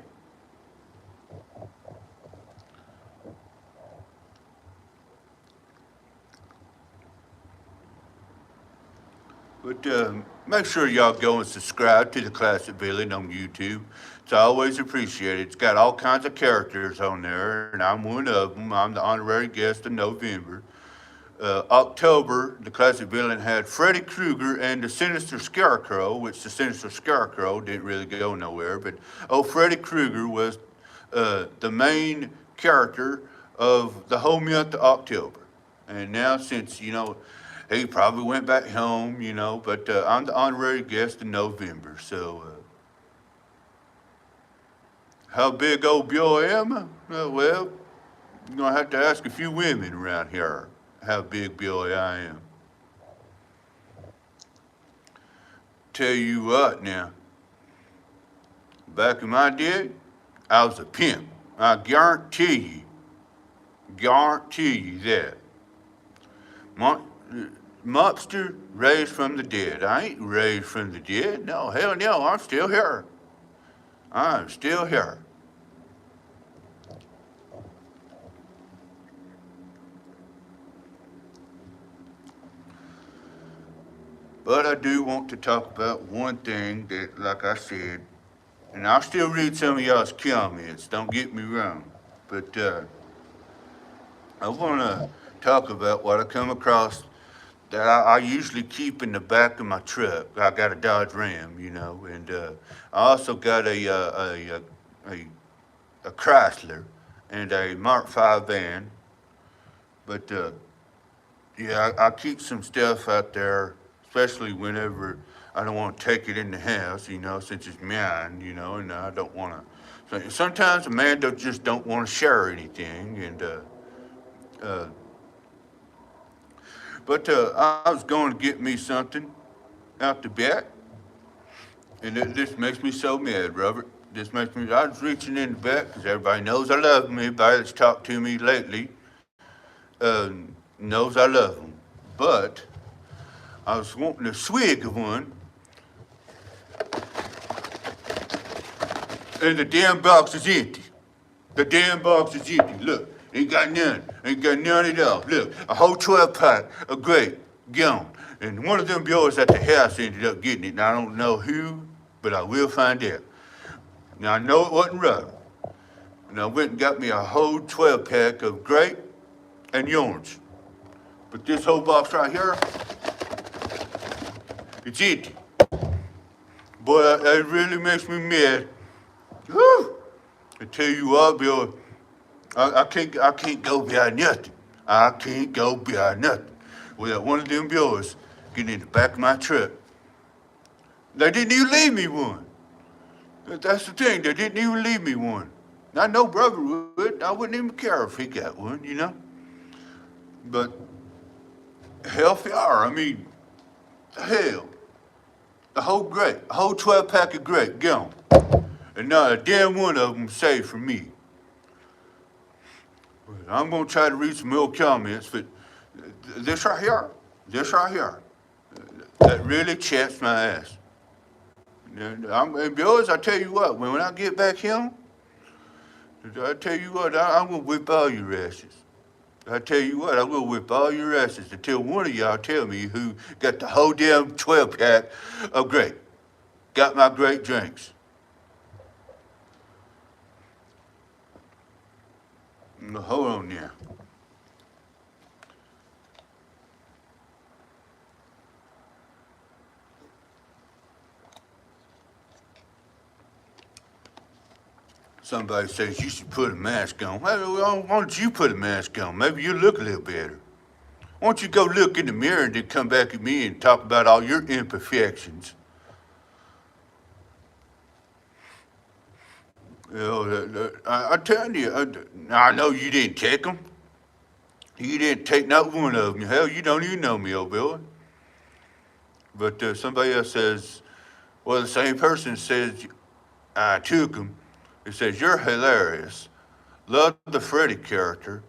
But Make sure y'all go and subscribe to the Classic Villain on YouTube. It's always appreciated. It's got all kinds of characters on there, and I'm one of them. I'm the honorary guest in November. October, the Classic Villain had Freddy Krueger and the Sinister Scarecrow, which the Sinister Scarecrow didn't really go nowhere, but Freddy Krueger was the main character of the whole month of October. And now, since, he probably went back home, but I'm the honorary guest in November. So, how big old boy am I? Well, you're going to have to ask a few women around here how big boy I am. Tell you what now, back in my day, I was a pimp. I guarantee you that. Monster raised from the dead. I ain't raised from the dead. No, hell no, I'm still here. I'm still here. But I do want to talk about one thing that, like I said, and I'll still read some of y'all's comments, don't get me wrong. But I want to talk about what I come across that I usually keep in the back of my truck. I got a Dodge Ram, and I also got a Chrysler and a Mark V van. But yeah, I keep some stuff out there, especially whenever I don't want to take it in the house, since it's mine, and I don't want to. Sometimes a man just don't want to share anything, and but I was going to get me something out the back, and this makes me so mad, Robert. This makes me. I was reaching in the back because everybody knows I love them. Everybody that's talked to me lately knows I love them, but I was wanting a swig of one, and the damn box is empty. The damn box is empty. Look, ain't got none. Ain't got none at all. Look, a whole 12 pack of grape gone. And one of them boys at the house ended up getting it. And I don't know who, but I will find out. Now I know it wasn't Robert. And I went and got me a whole 12 pack of grape and orange. But this whole box right here, it's empty. Boy, that really makes me mad. Whew. I tell you what, Bill, I can't go behind nothing. I can't go behind nothing without one of them boys getting in the back of my truck. They didn't even leave me one. That's the thing, they didn't even leave me one. I know brother would. I wouldn't even care if he got one, But hell fire, I mean, hell. The whole grape, a whole 12 pack of grape gone. And not a damn one of them saved for me. I'm going to try to read some more comments, but this right here, that really chaps my ass. And boys, I tell you what, when I get back home, I tell you what, I'm going to whip all your asses. I tell you what, I will whip all your asses until one of y'all tell me who got the whole damn 12 pack of grape. Got my great drinks. Hold on now. Somebody says you should put a mask on. Why don't you put a mask on? Maybe you'll look a little better. Why don't you go look in the mirror and then come back at me and talk about all your imperfections? I'm telling you, I know you didn't take them. You didn't take not one of them. Hell, you don't even know me, old boy. But somebody else says, well, the same person says, I took them. It says, you're hilarious. Love the Freddy character.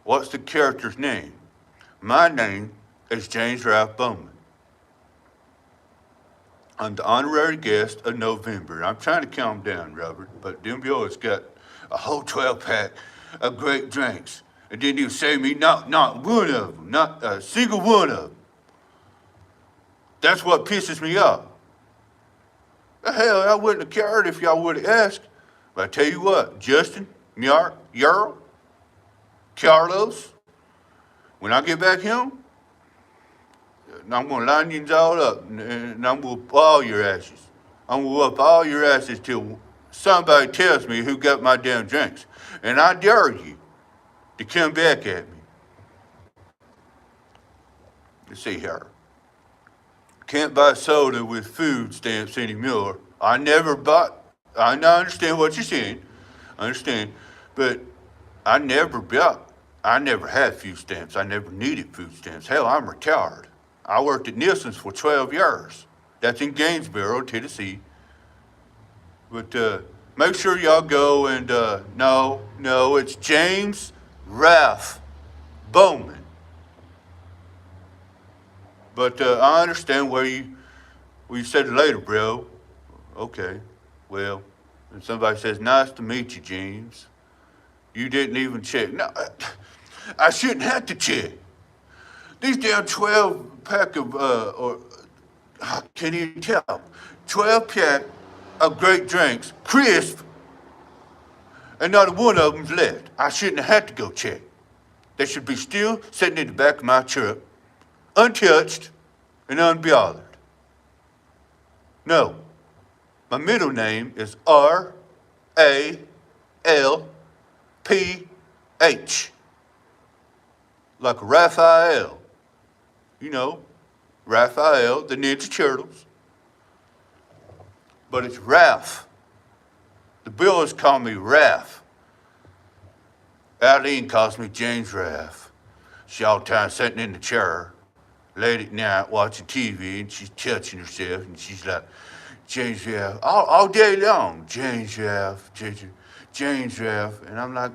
What's the character's name? My name is James Ralph Bowman. I'm the honorary guest of November. I'm trying to calm down, Robert, but them boys got a whole 12 pack of great drinks. And didn't even say me not one of them, not a single one of them. That's what pisses me off. The hell, I wouldn't have cared if y'all would have asked. But I tell you what, Justin, Yarl, Carlos, when I get back home, I'm going to line you all up and I'm going to whoop all your asses. I'm going to whoop all your asses till somebody tells me who got my damn drinks. And I dare you to come back at me. Let's see here. Can't buy soda with food stamps anymore. I never bought, I understand what you're saying. I understand. But I never bought, I never had food stamps. I never needed food stamps. Hell, I'm retired. I worked at Nielsen's for 12 years. That's in Gainesboro, Tennessee. But make sure y'all go and, no, it's James Ralph Bowman. But I understand where you said later, bro. Okay, well, and somebody says, nice to meet you, James. You didn't even check. No, I shouldn't have to check. These damn 12 pack of, or I can't even tell, 12 pack of great drinks, crisp, and not one of them's left. I shouldn't have had to go check. They should be still sitting in the back of my truck, untouched and unbothered. No, my middle name is R-A-L-P-H, like Raphael. You know, Raphael, the Ninja Turtles. But it's Ralph. The Bills call me Ralph. Eileen calls me James Ralph. She all the time sitting in the chair, late at night, watching TV, and she's touching herself, and she's like, James Ralph, all day long, James Ralph, James Ralph. And I'm like,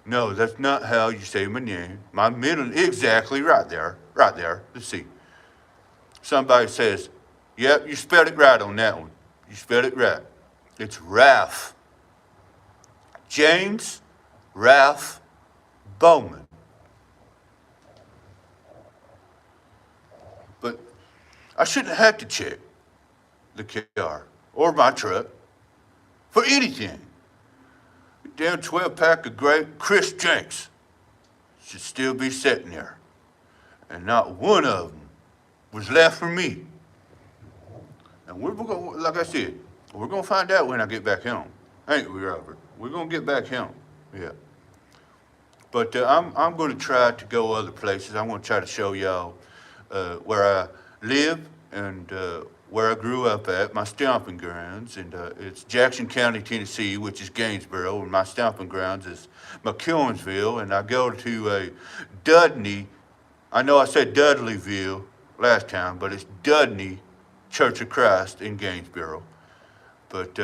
no, that's not how you say my name. My middle, exactly right there. Let's see. Somebody says, yep, you spelled it right on that one. You spelled it right. It's Ralph. James Ralph Bowman. But I shouldn't have had to check the car or my truck for anything. Damn 12 pack of great crisp drinks should still be sitting there. And not one of them was left for me. And we're going, like I said, we're going to find out when I get back home. Ain't we, Robert? We're going to get back home. Yeah. But I'm going to try to go other places. I'm going to try to show y'all where I live and where I grew up at, my stomping grounds, and it's Jackson County, Tennessee, which is Gainesboro, and my stomping grounds is McKeownsville, and I go to a Dudney, I know I said Dudleyville last time, but it's Dudney Church of Christ in Gainesboro. But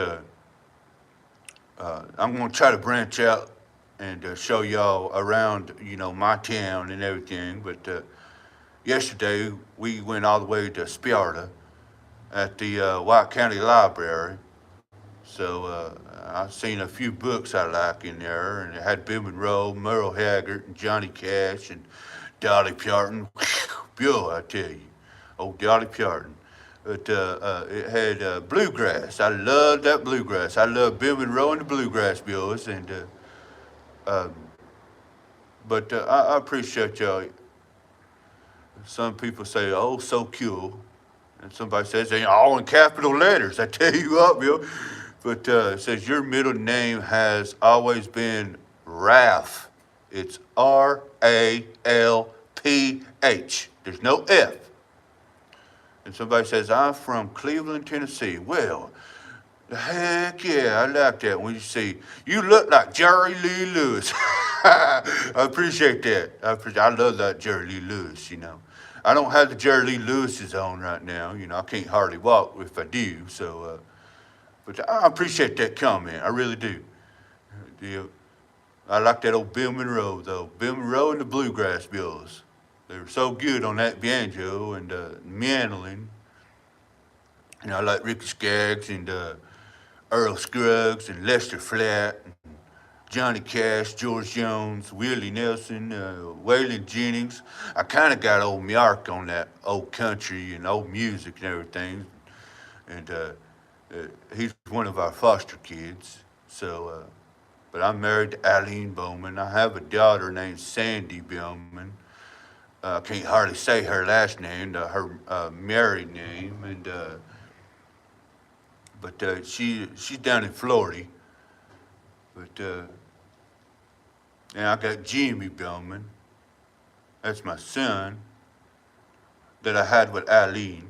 I'm going to try to branch out and show y'all around, you know, my town and everything, but yesterday we went all the way to Sparta at the White County Library. So I've seen a few books I like in there, and it had Bill Monroe, Merle Haggard, and Johnny Cash, and Dolly Parton. Bill, I tell you, old Dolly Parton. But it had bluegrass. I love that bluegrass. I love Bill Monroe and the Bluegrass Bills, and but I appreciate y'all. Some people say, "Oh, so cool." And somebody says they all in capital letters. I tell you what, Bill. But it says your middle name has always been Ralph. It's R-A-L-P-H. There's no F. And somebody says, I'm from Cleveland, Tennessee. Well, heck yeah, I like that when you say, you look like Jerry Lee Lewis. I appreciate that. I love that Jerry Lee Lewis, you know. I don't have the Jerry Lee Lewis's on right now. You know, I can't hardly walk if I do. So, but I appreciate that comment. I really do. I like that old Bill Monroe, though. Bill Monroe and the Bluegrass Bills. They were so good on that banjo and mandolin. And I like Ricky Skaggs and Earl Scruggs and Lester Flatt and Johnny Cash, George Jones, Willie Nelson, Waylon Jennings. I kind of got old Mjark on that old country and old music and everything. And he's one of our foster kids. But I'm married to Eileen Bowman. I have a daughter named Sandy Bowman. I can't hardly say her last name, her married name, but she's down in Florida. But and I got Jimmy Bowman. That's my son that I had with Eileen,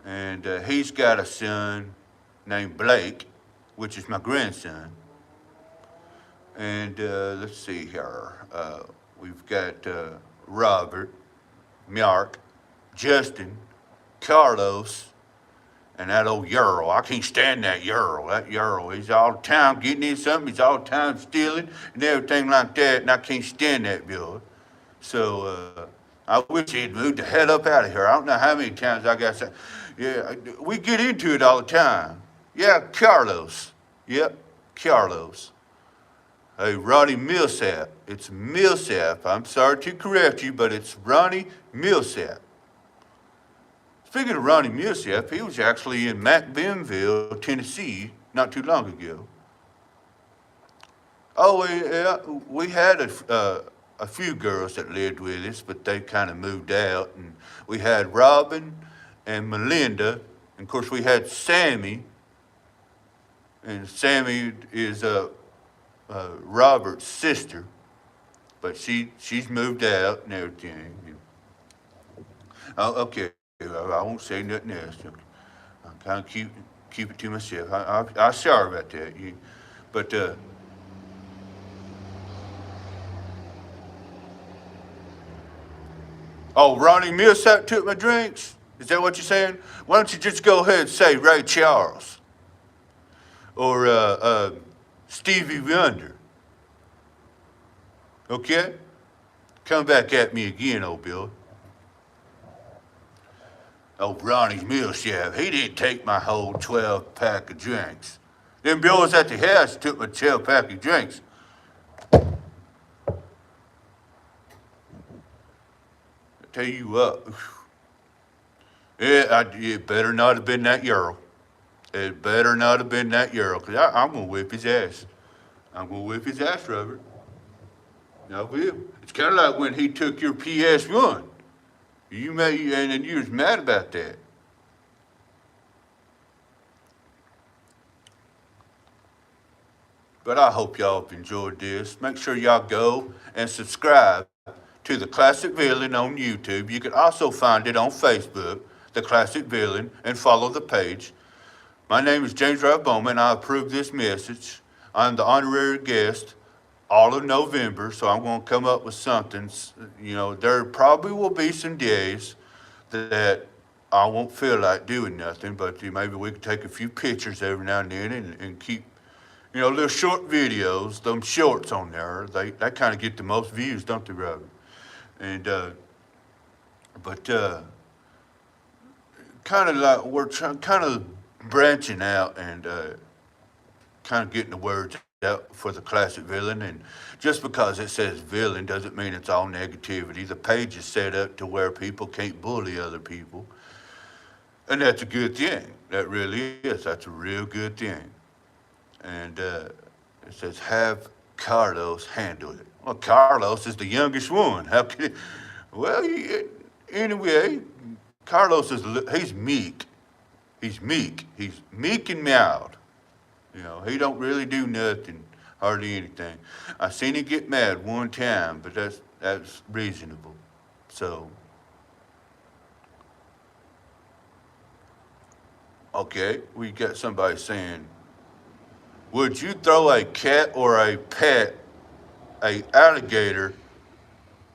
and he's got a son named Blake, which is my grandson. And let's see here. We've got Robert, Mark, Justin, Carlos, and that old Earl. I can't stand that Earl. That Earl, he's all the time getting in something. He's all the time stealing and everything like that, and I can't stand that Bill. So I wish he'd moved the hell up out of here. I don't know how many times I got to say, yeah, we get into it all the time. Yeah, Carlos. Yep, Carlos. Hey, Ronnie Millsap. It's Millsap. I'm sorry to correct you, but it's Ronnie Millsap. Speaking of Ronnie Millsap, he was actually in McBenville, Tennessee, not too long ago. Oh, yeah, we had a few girls that lived with us, but they kind of moved out. And we had Robin and Melinda. And of course, we had Sammy. And Sammy is Robert's sister, but she's moved out and everything. Oh, okay, I won't say nothing else. I kind of keep it to myself. I'm sorry about that. But oh, Ronnie Millsap took my drinks. Is that what you're saying? Why don't you just go ahead and say Ray Charles or Stevie Wonder? Okay? Come back at me again, old Bill. Oh, Ronnie Millsap, he didn't take my whole 12-pack of drinks. Them Bills at the house took my 12-pack of drinks. I tell you what, it better not have been that Earl. It better not have been that Earl, because I'm going to whip his ass. I'm going to whip his ass, Robert. I will. It's kind of like when he took your PS1. And you was mad about that. But I hope y'all have enjoyed this. Make sure y'all go and subscribe to The Classic Villain on YouTube. You can also find it on Facebook, The Classic Villain, and follow the page. My name is James Ralph Bowman. I approve this message. I'm the honorary guest all of November, so I'm going to come up with something. There probably will be some days that I won't feel like doing nothing, but maybe we can take a few pictures every now and then and keep, little short videos, them shorts on there. They kind of get the most views, don't they, Robert? And, but kind of like we're kind of branching out and kind of getting the words out for The Classic Villain. And just because it says villain doesn't mean it's all negativity. The page is set up to where people can't bully other people. And that's a good thing. That really is. That's a real good thing. And it says, have Carlos handle it. Well, Carlos is the youngest one. How can well, anyway, Carlos he's meek. He's meek. He's meek and mild. He don't really do nothing, hardly anything. I seen him get mad one time, but that's reasonable. So, okay, we got somebody saying, would you throw a cat or a pet, a alligator,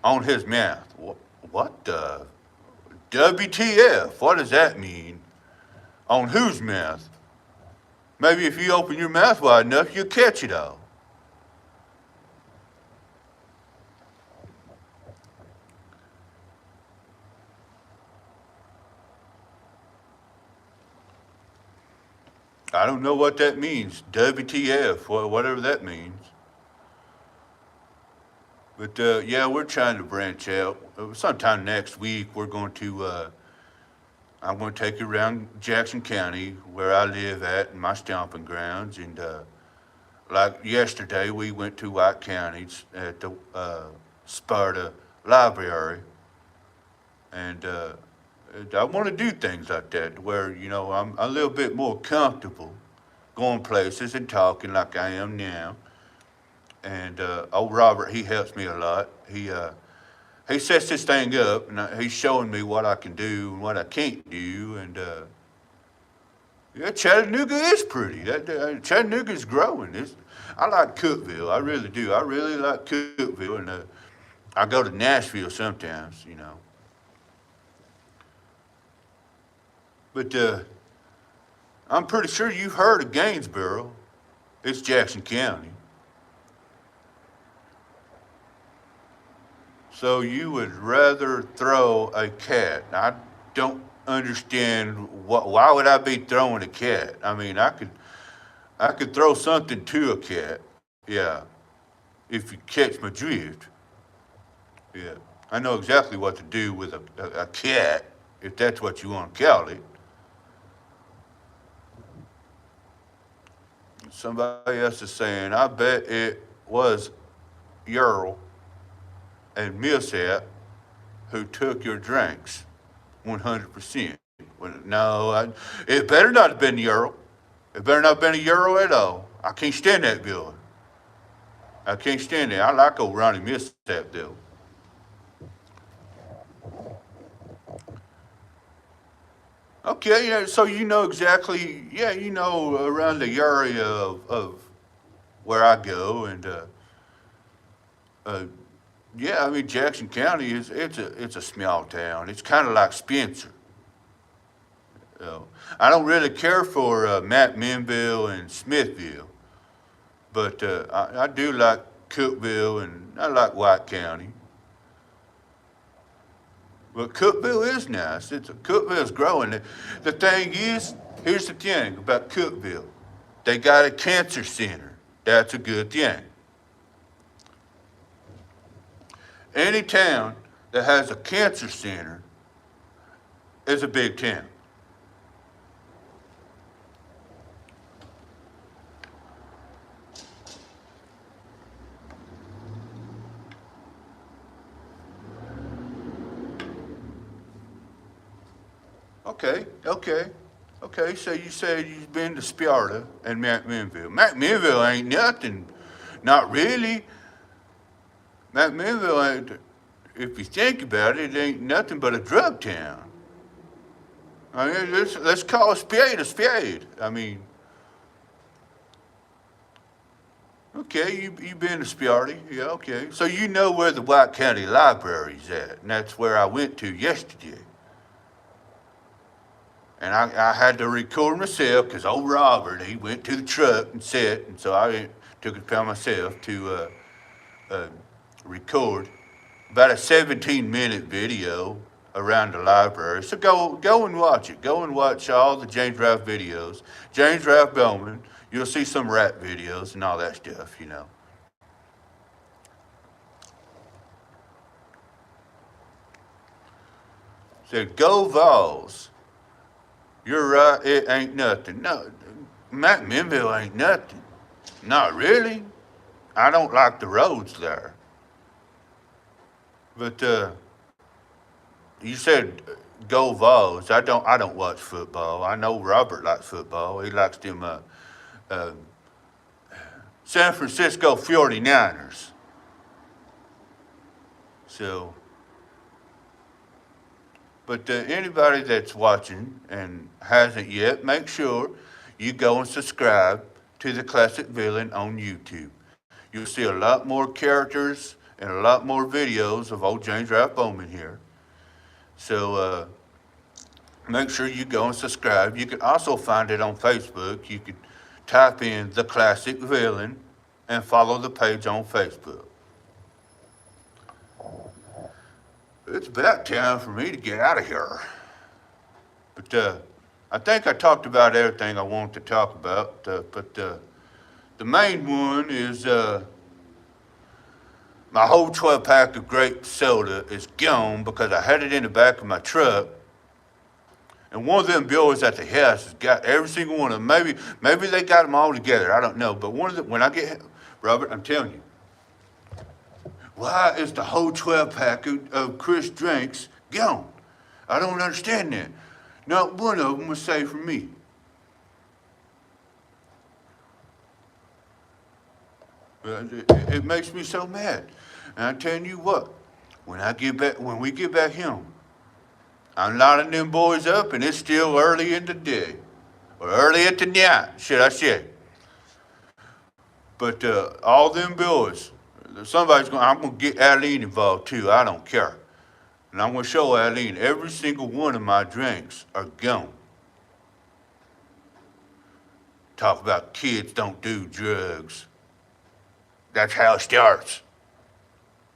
on his mouth? What the? WTF? What does that mean? On whose mouth? Maybe if you open your mouth wide enough, you'll catch it all. I don't know what that means. WTF, whatever that means. But yeah, we're trying to branch out. Sometime next week, I'm going to take you around Jackson County, where I live at, and my stomping grounds. And like yesterday, we went to White County at the Sparta Library, and I want to do things like that, where I'm a little bit more comfortable going places and talking like I am now. And old Robert, he helps me a lot. He sets this thing up, and he's showing me what I can do and what I can't do. And yeah, Chattanooga is pretty. Chattanooga is growing. I like Cookeville. I really do. I really like Cookeville, and I go to Nashville sometimes. But I'm pretty sure you've heard of Gainesboro. It's Jackson County. So you would rather throw a cat? I don't understand why would I be throwing a cat? I mean, I could throw something to a cat. Yeah, if you catch my drift. Yeah, I know exactly what to do with a cat, if that's what you want to call it. Somebody else is saying, I bet it was Earl and Millsap who took your drinks. 100%. Well, no, it better not have been the Earl. It better not have been a Euro at all. I can't stand that building. I can't stand it. I like old Ronnie Millsap though. Okay, yeah, so you know exactly, yeah, around the area of where I go, and uh, yeah, I mean Jackson County it's a small town. It's kind of like Spencer. I don't really care for Matt Minville and Smithville, but I do like Cookville and I like White County. But Cookville is nice. Cookville's growing. The thing is, here's the thing about Cookville. They got a cancer center. That's a good thing. Any town that has a cancer center is a big town. Okay, okay, okay. So you said you've been to Sparta and McMinnville. McMinnville ain't nothing. Not really. McMinnville ain't, if you think about it, it ain't nothing but a drug town. I mean, let's call a spade a spade. I mean, okay, you been to Sparta, yeah, okay. So you know where the White County Library's at, and that's where I went to yesterday. And I had to record myself because old Robert, he went to the truck and sat, and so I took it upon myself to uh, record about a 17-minute video around the library. So go and watch it. Go and watch all the James Ralph videos. James Ralph Bowman. You'll see some rap videos and all that stuff. Said, go Vols. You're right, it ain't nothing. No, McMinnville ain't nothing. Not really. I don't like the roads there. But you said go Vols. I don't watch football. I know Robert likes football. He likes them uh, San Francisco 49ers. So, but anybody that's watching and hasn't yet, make sure you go and subscribe to the Classic Villain on YouTube. You'll see a lot more characters and a lot more videos of old James Ralph Bowman here. So make sure you go and subscribe. You can also find it on Facebook. You can type in the Classic Villain and follow the page on Facebook. It's about time for me to get out of here. But I think I talked about everything I wanted to talk about. But the main one is My whole 12 pack of grape soda is gone because I had it in the back of my truck. And one of them boys at the house has got every single one of them. Maybe they got them all together. I don't know. But one of them, when I get, Robert, I'm telling you, why is the whole 12 pack of Chris drinks gone? I don't understand that. Not one of them was saved for me. It makes me so mad. And I'm telling you what, when we get back home, I'm lining them boys up, and it's still early in the day, or early at the night, should I say? But all them boys, I'm gonna get Aline involved too. I don't care, and I'm gonna show Aline every single one of my drinks are gone. Talk about kids don't do drugs. That's how it starts.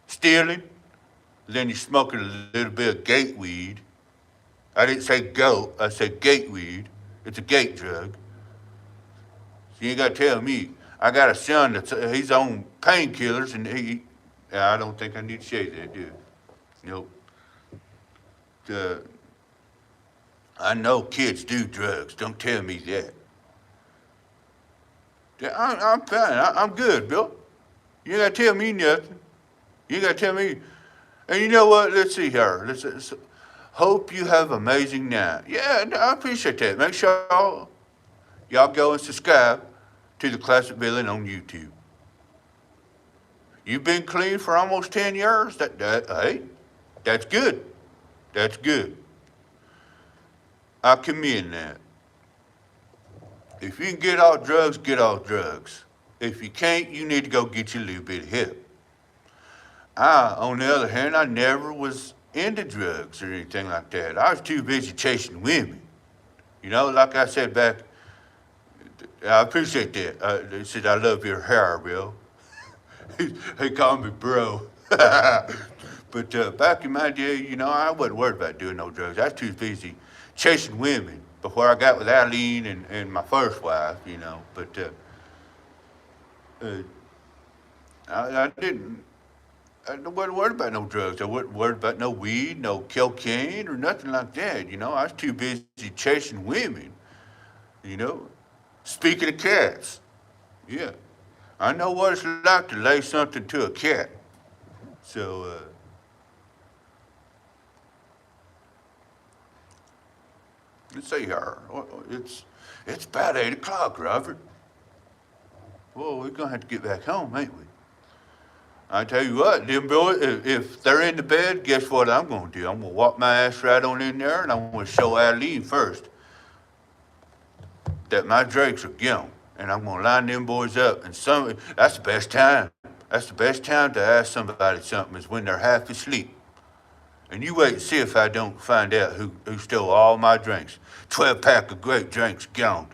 Stealing, then you're smoking a little bit of gate weed. I didn't say goat, I said gate weed. It's a gate drug. So you ain't gotta tell me. I got a son he's on painkillers, and I don't think I need to say that, do I? Nope. I know kids do drugs. Don't tell me that. I'm fine. I'm good, Bill. You ain't gotta tell me nothing. You ain't gotta tell me. And you know what? Let's see here. Let's hope you have an amazing night. Yeah, I appreciate that. Make sure y'all go and subscribe to the Classic Villain on YouTube. You've been clean for almost 10 years. Hey, that's good. That's good. I commend that. If you can get off drugs, get off drugs. If you can't, you need to go get you a little bit of help. On the other hand, I never was into drugs or anything like that. I was too busy chasing women. You know, like I said back, I appreciate that. They said, I love your hair, Bill. They call me bro. But back in my day, you know, I wasn't worried about doing no drugs. I was too busy chasing women before I got with Eileen and my first wife, you know. But I wasn't worried about no drugs. I wasn't worried about no weed, no cocaine, or nothing like that. You know, I was too busy chasing women. You know, speaking of cats, yeah, I know what it's like to lay something to a cat. So, let's see here. It's about 8 o'clock, Robert. Well, we're gonna have to get back home, ain't we? I tell you what, them boys, if they're in the bed, guess what I'm gonna do? I'm gonna walk my ass right on in there, and I'm gonna show Eileen first that my drakes are gone, and I'm gonna line them boys up. And that's the best time. That's the best time to ask somebody something is when they're half asleep. And you wait and see if I don't find out who stole all my drinks. 12 pack of great drinks gone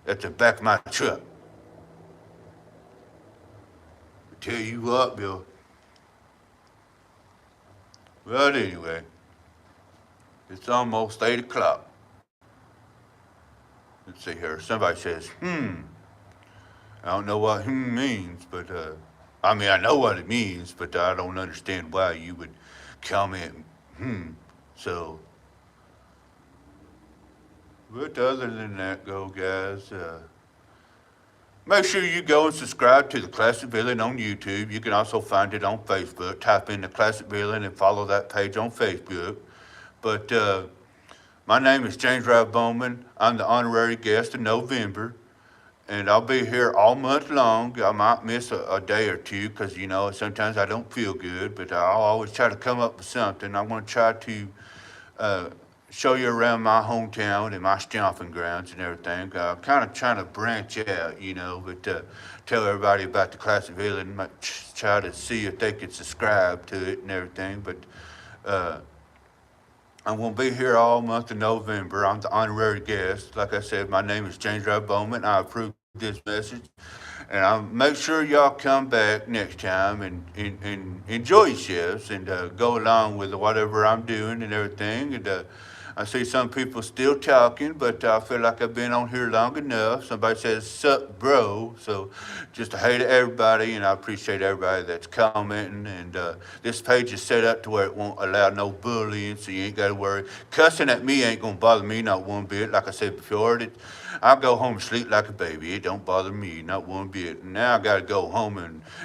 at the back of my truck. Tell you what, Bill. But anyway, it's almost 8 o'clock. Let's see here. Somebody says, I don't know what means, but, I mean, I know what it means, but I don't understand why you would comment, So, but other than that, guys, make sure you go and subscribe to the Classic Villain on YouTube. You can also find it on Facebook. Type in the Classic Villain and follow that page on Facebook. But my name is James Ralph Bowman. I'm the honorary guest in November, and I'll be here all month long. I might miss a day or two because, you know, sometimes I don't feel good, but I'll always try to come up with something. I'm going to try to show you around my hometown and my stomping grounds and everything. I'm kind of trying to branch out, you know, but tell everybody about the Classic Villain, try to see if they could subscribe to it and everything. But I'm going to be here all month of November. I'm the honorary guest. Like I said, my name is James Ralph Bowman. I approve this message. And I'll make sure y'all come back next time and enjoy yourselves and go along with whatever I'm doing and everything. And I see some people still talking, but I feel like I've been on here long enough. Somebody says, sup, bro. So just a hey to everybody, and I appreciate everybody that's commenting. And this page is set up to where it won't allow no bullying, so you ain't got to worry. Cussing at me ain't going to bother me not one bit. Like I said before, I'll go home and sleep like a baby. It don't bother me, not one bit. And now I got to go home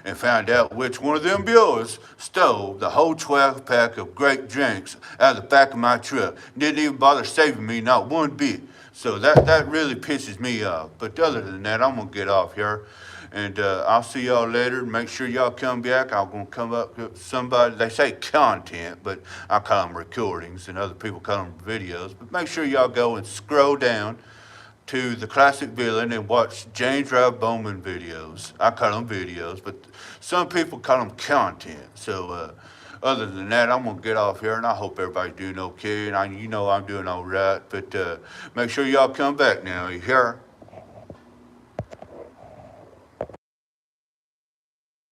and find out which one of them boys stole the whole 12 pack of great drinks out of the back of my truck. Didn't even bother saving me, not one bit. So that really pisses me off. But other than that, I'm going to get off here. And I'll see y'all later. Make sure y'all come back. I'm going to come up with somebody. They say content, but I call them recordings, and other people call them videos. But make sure y'all go and scroll down to the classic villain and watch James Rob Bowman videos. I call them videos, but some people call them content. So other than that, I'm gonna get off here, and I hope everybody's doing okay. And you know I'm doing all right. But make sure y'all come back now. You hear?